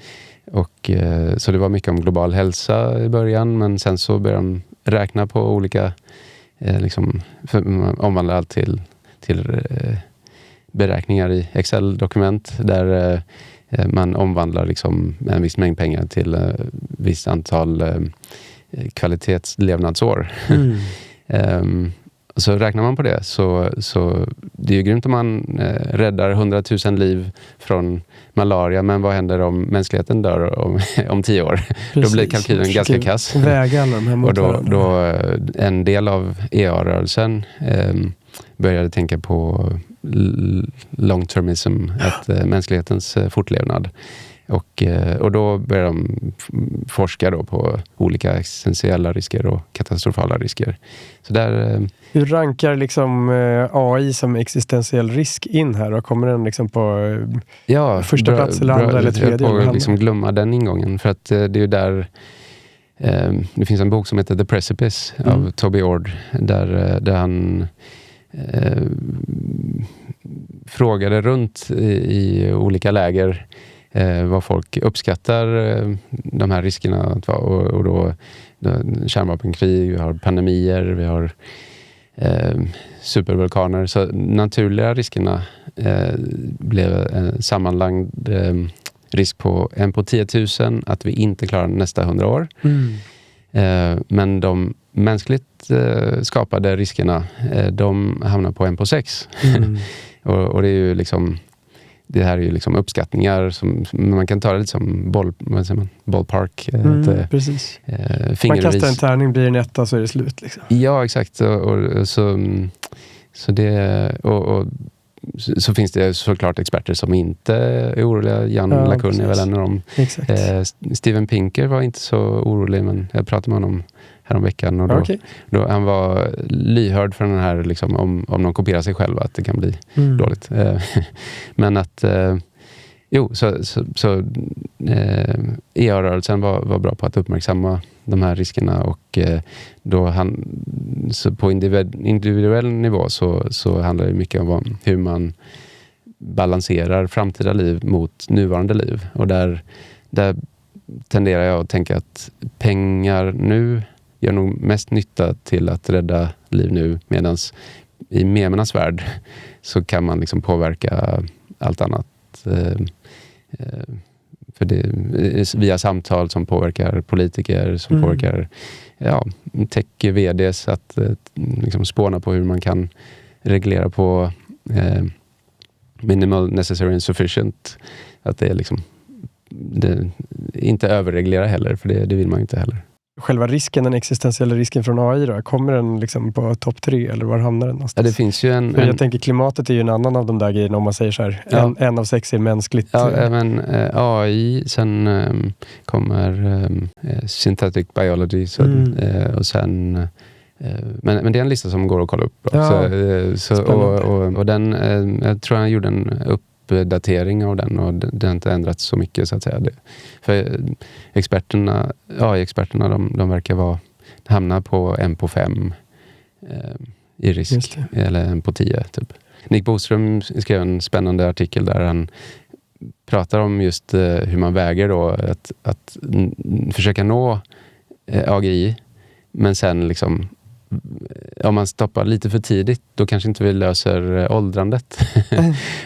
Och, så det var mycket om global hälsa i början, men sen så började de räkna på olika liksom, omvandla allt till beräkningar i Excel-dokument där man omvandlar liksom en viss mängd pengar till visst antal kvalitetslevnadsår. Så räknar man på det så det är ju grymt om man räddar 100 000 liv från malaria, men vad händer om mänskligheten dör om 10 år? Precis. Då blir kalkylen ganska kass. Och då en del av EA-rörelsen började tänka på long-termism, att mänsklighetens fortlevnad. Och då började de forska då på olika existentiella risker och katastrofala risker. Så där, hur rankar liksom AI som existentiell risk in här? Och kommer den liksom på första plats eller andra eller tredje? Jag får liksom glömma den ingången. För att det är ju där det finns en bok som heter The Precipice av Toby Ord där han frågade runt i olika läger vad folk uppskattar de här riskerna att vara, och då kärnvapenkrig, vi har pandemier, vi har supervulkaner, så naturliga riskerna blev en sammanlagd risk på 1 på 10 000 att vi inte klarar nästa 100 år. Men de mänskligt skapade riskerna de hamnar på 1 på 6. Och det är ju liksom, det här är ju liksom uppskattningar som man kan ta det lite som ballpark. Precis. Man kastar en tärning, blir en 1 så är det slut. Liksom. Ja, exakt. Och så finns det såklart experter som inte är oroliga. Jan LeCun är väl en av dem. Steven Pinker var inte så orolig, men jag pratade med honom häromveckan och då han var lyhörd för den här liksom, om någon kopierar sig själv att det kan bli dåligt. Men att EA-rörelsen var bra på att uppmärksamma de här riskerna, och då så på individuell nivå så handlar det mycket om hur man balanserar framtida liv mot nuvarande liv, och där tenderar jag att tänka att pengar nu gör nog mest nytta till att rädda liv nu, medan i memernas värld så kan man liksom påverka allt annat. För det via samtal som påverkar politiker, som påverkar tech-vds att liksom spåna på hur man kan reglera på minimal, necessary and sufficient. Att det är liksom inte överreglera heller, för det vill man ju inte heller. Själva risken, den existentiella risken från AI då, kommer den liksom på topp 3 eller var hamnar den någonstans? Ja, det finns ju jag tänker klimatet är ju en annan av de där grejerna om man säger så här. En av 6 är mänskligt. Ja, även AI, sen kommer synthetic biology och sen men det är en lista som går att kolla upp. Ja, och den, jag tror han gjorde en uppdatering av den och det har inte ändrats så mycket så att säga. För AI-experterna de verkar hamna på 1 på 5 i risk, eller 1 på 10 typ. Nick Boström skrev en spännande artikel där han pratar om just hur man väger då att försöka nå AGI, men sen liksom om man stoppar lite för tidigt, då kanske inte vi löser åldrandet.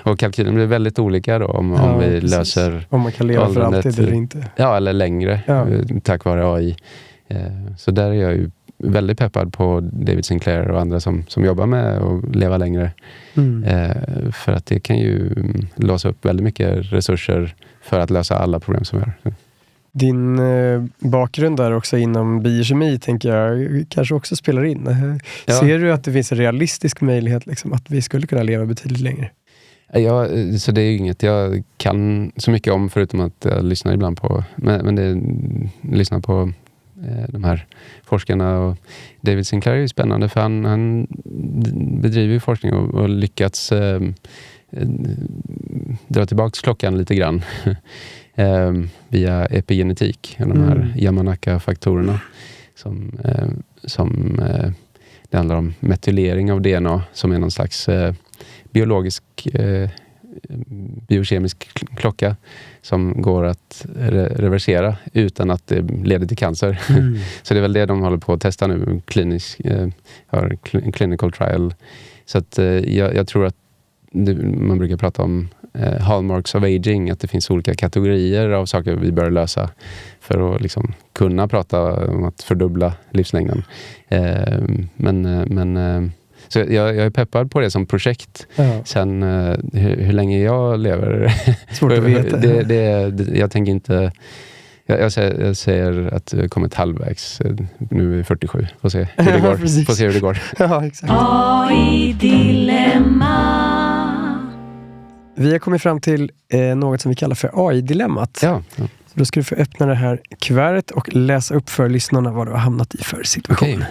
Och kalkylen blir väldigt olika då om vi löser om man kan leva för alltid eller inte. Ja, eller längre tack vare AI. Så där är jag ju väldigt peppad på David Sinclair och andra som jobbar med att leva längre. För att det kan ju låsa upp väldigt mycket resurser för att lösa alla problem som vi har. Din bakgrund där också inom biokemi tänker jag kanske också spelar in. Ja. Ser du att det finns en realistisk möjlighet liksom, att vi skulle kunna leva betydligt längre? Ja, så det är ju inget jag kan så mycket om, förutom att jag lyssnar ibland på lyssnar på de här forskarna. Och David Sinclair är ju spännande för han bedriver ju forskning och lyckats dra tillbaka klockan lite grann via epigenetik, de här Yamanaka-faktorerna som det handlar om metylering av DNA som är någon slags biologisk biokemisk klocka som går att reversera utan att det leder till cancer. Så det är väl det de håller på att testa nu, clinical trial. Så att jag tror att man brukar prata om hallmarks of aging, att det finns olika kategorier av saker vi bör lösa för att liksom kunna prata om att fördubbla livslängden. Så jag är peppad på det som projekt. Ja. Sen hur länge jag lever svårt att veta. Jag tänker inte. Jag säger att jag kommit halvvägs. Nu är vi 47. Får se hur det går. Får se hur det går. Ja, exakt. AI-dilemma. Vi har kommit fram till något som vi kallar för AI-dilemmat. Ja. Så då ska du få öppna det här kuvertet och läsa upp för lyssnarna vad du har hamnat i för situation. Okay.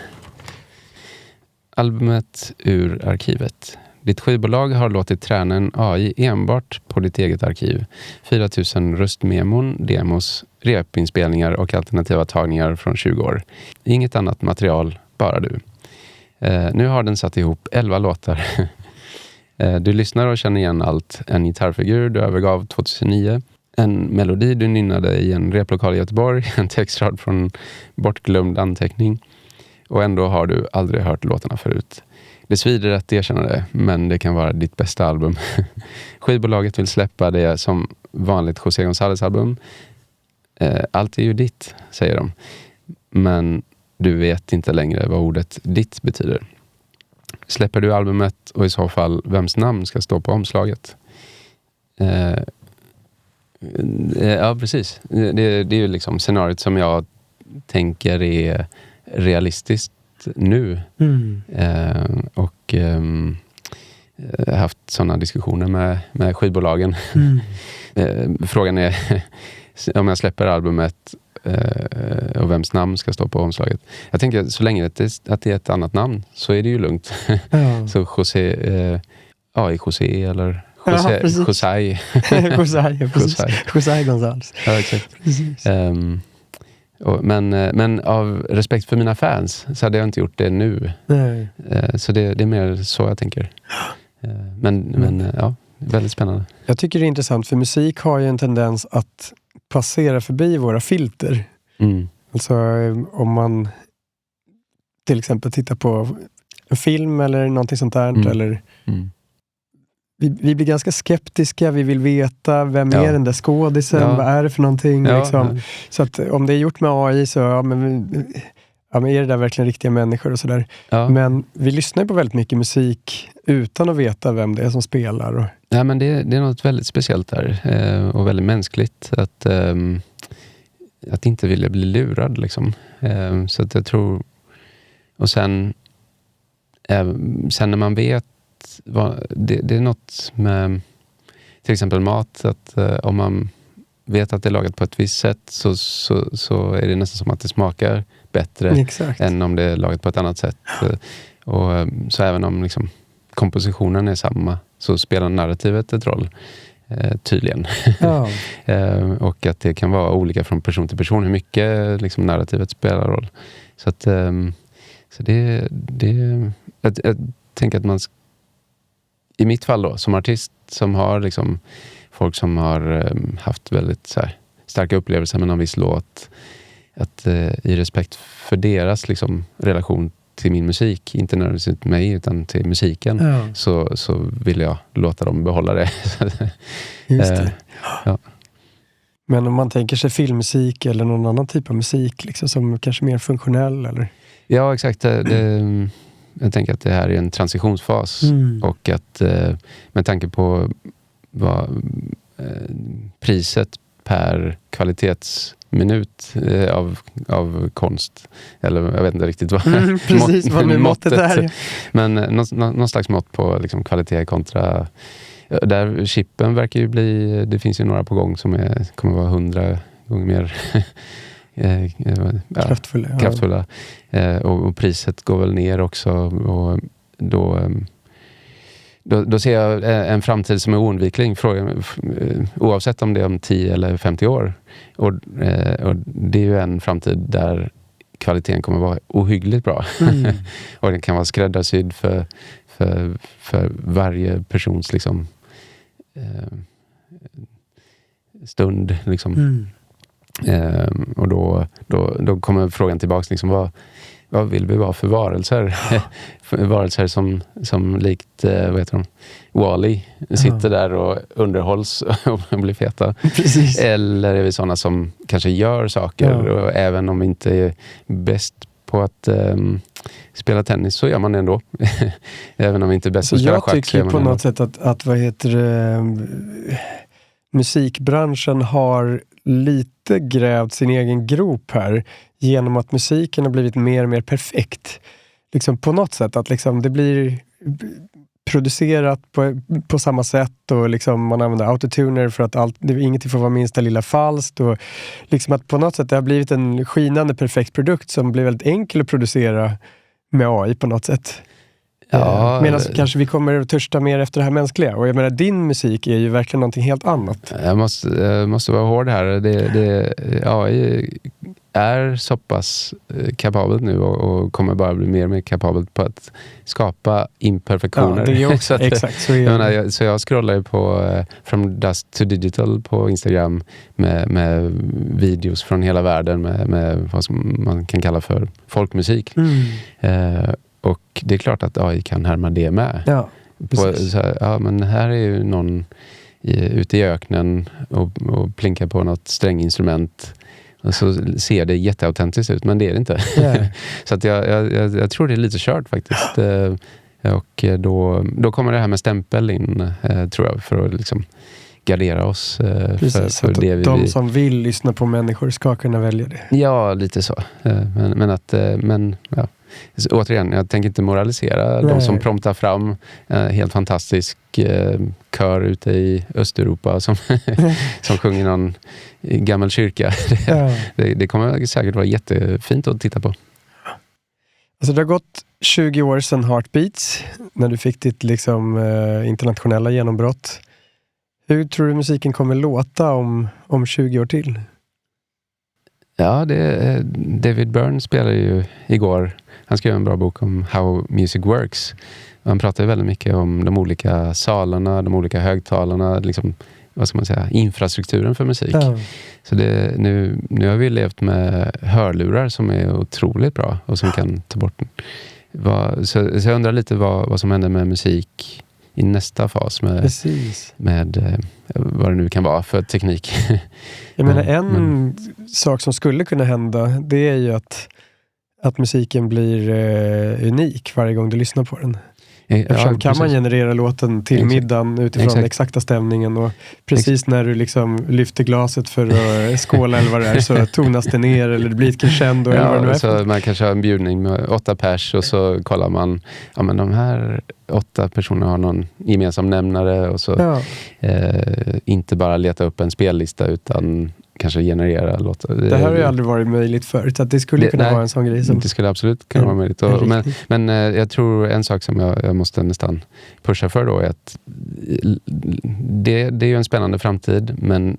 Albumet ur arkivet. Ditt skivbolag har låtit träna en AI enbart på ditt eget arkiv. 4000 röstmemon, demos, repinspelningar och alternativa tagningar från 20 år. Inget annat material, bara du. Nu har den satt ihop 11 låtar. Du lyssnar och känner igen allt. En gitarrfigur du övergav 2009. En melodi du nynnade i en replokal i Göteborg. En textrad från bortglömd anteckning. Och ändå har du aldrig hört låtarna förut. Det svider att erkänna det, men det kan vara ditt bästa album. Skivbolaget vill släppa det som vanligt José González album. Allt är ju ditt, säger de. Men du vet inte längre vad ordet ditt betyder. Släpper du albumet och i så fall vems namn ska stå på omslaget? Ja, precis. Det är ju liksom scenariot som jag tänker är realistiskt nu. Och haft sådana diskussioner med skivbolagen. Frågan är om jag släpper albumet och vems namn ska stå på omslaget. Jag tänker så länge att det är ett annat namn så är det ju lugnt. Ja. Så José José eller José González. Ja, exakt. Men av respekt för mina fans så hade jag inte gjort det nu. Nej. Så det är mer så jag tänker. Men ja, väldigt spännande. Jag tycker det är intressant för musik har ju en tendens att passera förbi våra filter. Alltså om man till exempel tittar på en film eller någonting sånt där. Eller, vi blir ganska skeptiska, vi vill veta vem är den där skådisen, vad är det för någonting liksom. Så att om det är gjort med AI så men är det där verkligen riktiga människor och sådär. Men vi lyssnar på väldigt mycket musik utan att veta vem det är som spelar. Och... Ja, men det är något väldigt speciellt där och väldigt mänskligt att inte vilja bli lurad liksom. Så att jag tror, och sen när man vet det är något med till exempel mat, att om man vet att det är lagat på ett visst sätt så är det nästan som att det smakar bättre än om det är lagat på ett annat sätt. Och så även om liksom kompositionen är samma så spelar narrativet ett roll tydligen. Och att det kan vara olika från person till person hur mycket liksom narrativet spelar roll. Så att så jag tänker att man i mitt fall då som artist som har liksom folk som har haft väldigt så här, starka upplevelser med någon viss låt, att i respekt för deras liksom relation till min musik, inte nödvändigtvis till mig utan till musiken, så vill jag låta dem behålla det. Just det. Men om man tänker sig filmmusik eller någon annan typ av musik liksom, som kanske är mer funktionell eller? Ja, exakt. Jag tänker att det här är en transitionsfas och att med tanke på vad priset per kvalitetsminut av konst, eller jag vet inte riktigt vad precis vad nu måttet är, men någon slags mått på liksom kvalitet kontra där chippen verkar ju bli, det finns ju några på gång som kommer vara 100 gånger mer kraftfulla. Och priset går väl ner också, och då ser jag en framtid som är oundviklig, oavsett om det är om 10 eller 50 år. Och det är ju en framtid där kvaliteten kommer vara ohyggligt bra. Och den kan vara skräddarsydd för varje persons liksom, stund. Liksom. Och då kommer frågan tillbaka liksom, vad vill vi vara för varelser? Varelser som likt vad heter de? Wall-E sitter där och underhålls och blir feta. Precis. Eller är vi sådana som kanske gör saker och även om vi inte är bäst på att spela tennis så gör man det ändå. Även om vi inte är bäst på att spela schack. Jag tycker på något sätt att vad heter det, musikbranschen har lite grävt sin egen grop här genom att musiken har blivit mer och mer perfekt. Liksom på något sätt att liksom det blir producerat på samma sätt och liksom man använder autotuner för att ingenting får vara minsta lilla falskt, och liksom att på något sätt det har blivit en skinande perfekt produkt som blir väldigt enkel att producera med AI på något sätt. Medan kanske vi kommer att törsta mer efter det här mänskliga. Och jag menar, din musik är ju verkligen någonting helt annat. Jag måste vara hård här. AI är så pass kapabelt nu och kommer bara bli mer och mer kapabelt på att skapa imperfektioner. Ja, det är också, exakt. Så jag scrollar ju på From Dust to Digital på Instagram med videos från hela världen med vad som man kan kalla för folkmusik. Och det är klart att AI kan härma det med. Ja, men här är ju någon ute i öknen och plinkar på något stränginstrument. Och så ser det jätteautentiskt ut, men det är det inte. Yeah. Så att jag tror det är lite kört faktiskt. Och då kommer det här med stämpel in, tror jag, för att liksom gardera oss. Precis, för det de som vill lyssna på människor ska kunna välja det. Ja, lite så. Men så, återigen, jag tänker inte moralisera. De som promptar fram helt fantastisk kör ute i Östeuropa som sjunger någon gammal kyrka. Det kommer säkert vara jättefint att titta på. Alltså det har gått 20 år sedan Heartbeats, när du fick ditt liksom, internationella genombrott. Hur tror du musiken kommer låta om 20 år till? Ja, David Byrne spelade ju igår. Han skrev en bra bok om How Music Works. Han pratade väldigt mycket om de olika salarna, de olika högtalarna, liksom, vad ska man säga, infrastrukturen för musik. Så nu har vi levt med hörlurar som är otroligt bra och som kan ta bort Så jag undrar lite vad som händer med musik i nästa fas med vad det nu kan vara för teknik. Jag menar, en sak som skulle kunna hända, det är ju att musiken blir unik varje gång du lyssnar på den. Eftersom kan man generera låten till middagen utifrån exakta stämningen, och precis när du liksom lyfter glaset för att skåla eller vad det är, så tonas det ner eller det blir ett crescendo eller vad det nu är. Så man kanske har en bjudning med 8 pers och så kollar man, ja men de här 8 personerna har någon gemensam nämnare, och så inte bara leta upp en spellista utan kanske generera låtar. Det här har ju aldrig varit möjligt förut, så att det skulle kunna vara en sån grej. Det skulle absolut kunna vara möjligt. Men jag tror en sak som jag måste nästan pusha för då är att det är ju en spännande framtid, men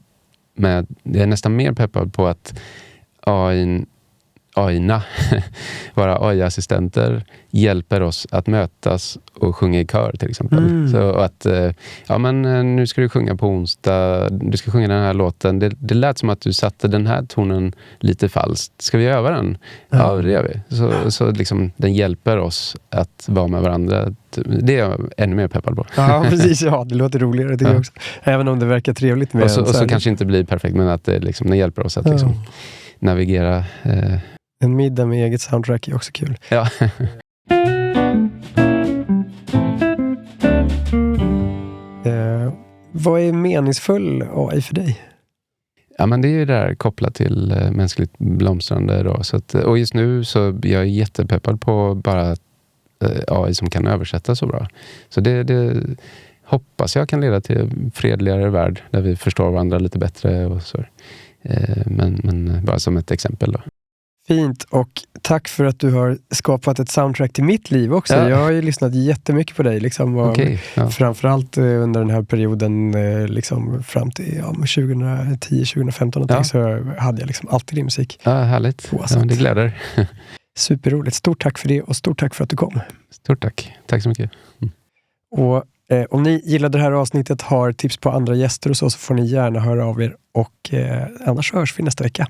jag är nästan mer peppad på att AI-na, våra AI-assistenter hjälper oss att mötas och sjunga i kör till exempel. Så att, nu ska du sjunga på onsdag, du ska sjunga den här låten. Det lät som att du satte den här tonen lite falskt. Ska vi öva den? Ja, det gör vi. Så liksom, den hjälper oss att vara med varandra. Det är jag ännu mer peppad på. Ja, precis. Ja, det låter roligare det också. Även om det verkar trevligt med och så kanske inte blir perfekt, men att det liksom, den hjälper oss att liksom navigera. En middag med eget soundtrack är också kul. Ja. Vad är meningsfull AI för dig? Ja, men det är ju där kopplat till mänskligt blomstrande då. Så att, och just nu så är jag jättepeppad på bara AI som kan översätta så bra. Så det hoppas jag kan leda till en fredligare värld där vi förstår varandra lite bättre och så. Men bara som ett exempel då. Fint, och tack för att du har skapat ett soundtrack till mitt liv också. Jag har ju lyssnat jättemycket på dig liksom, framförallt under den här perioden liksom, fram till 2010-2015 så hade jag liksom alltid din musik. Ja, härligt. Det gläder. Superroligt. Stort tack för det, och stort tack för att du kom. Stort tack. Tack så mycket. Och om ni gillade det här avsnittet, har tips på andra gäster och så får ni gärna höra av er, och annars hörs vi nästa vecka.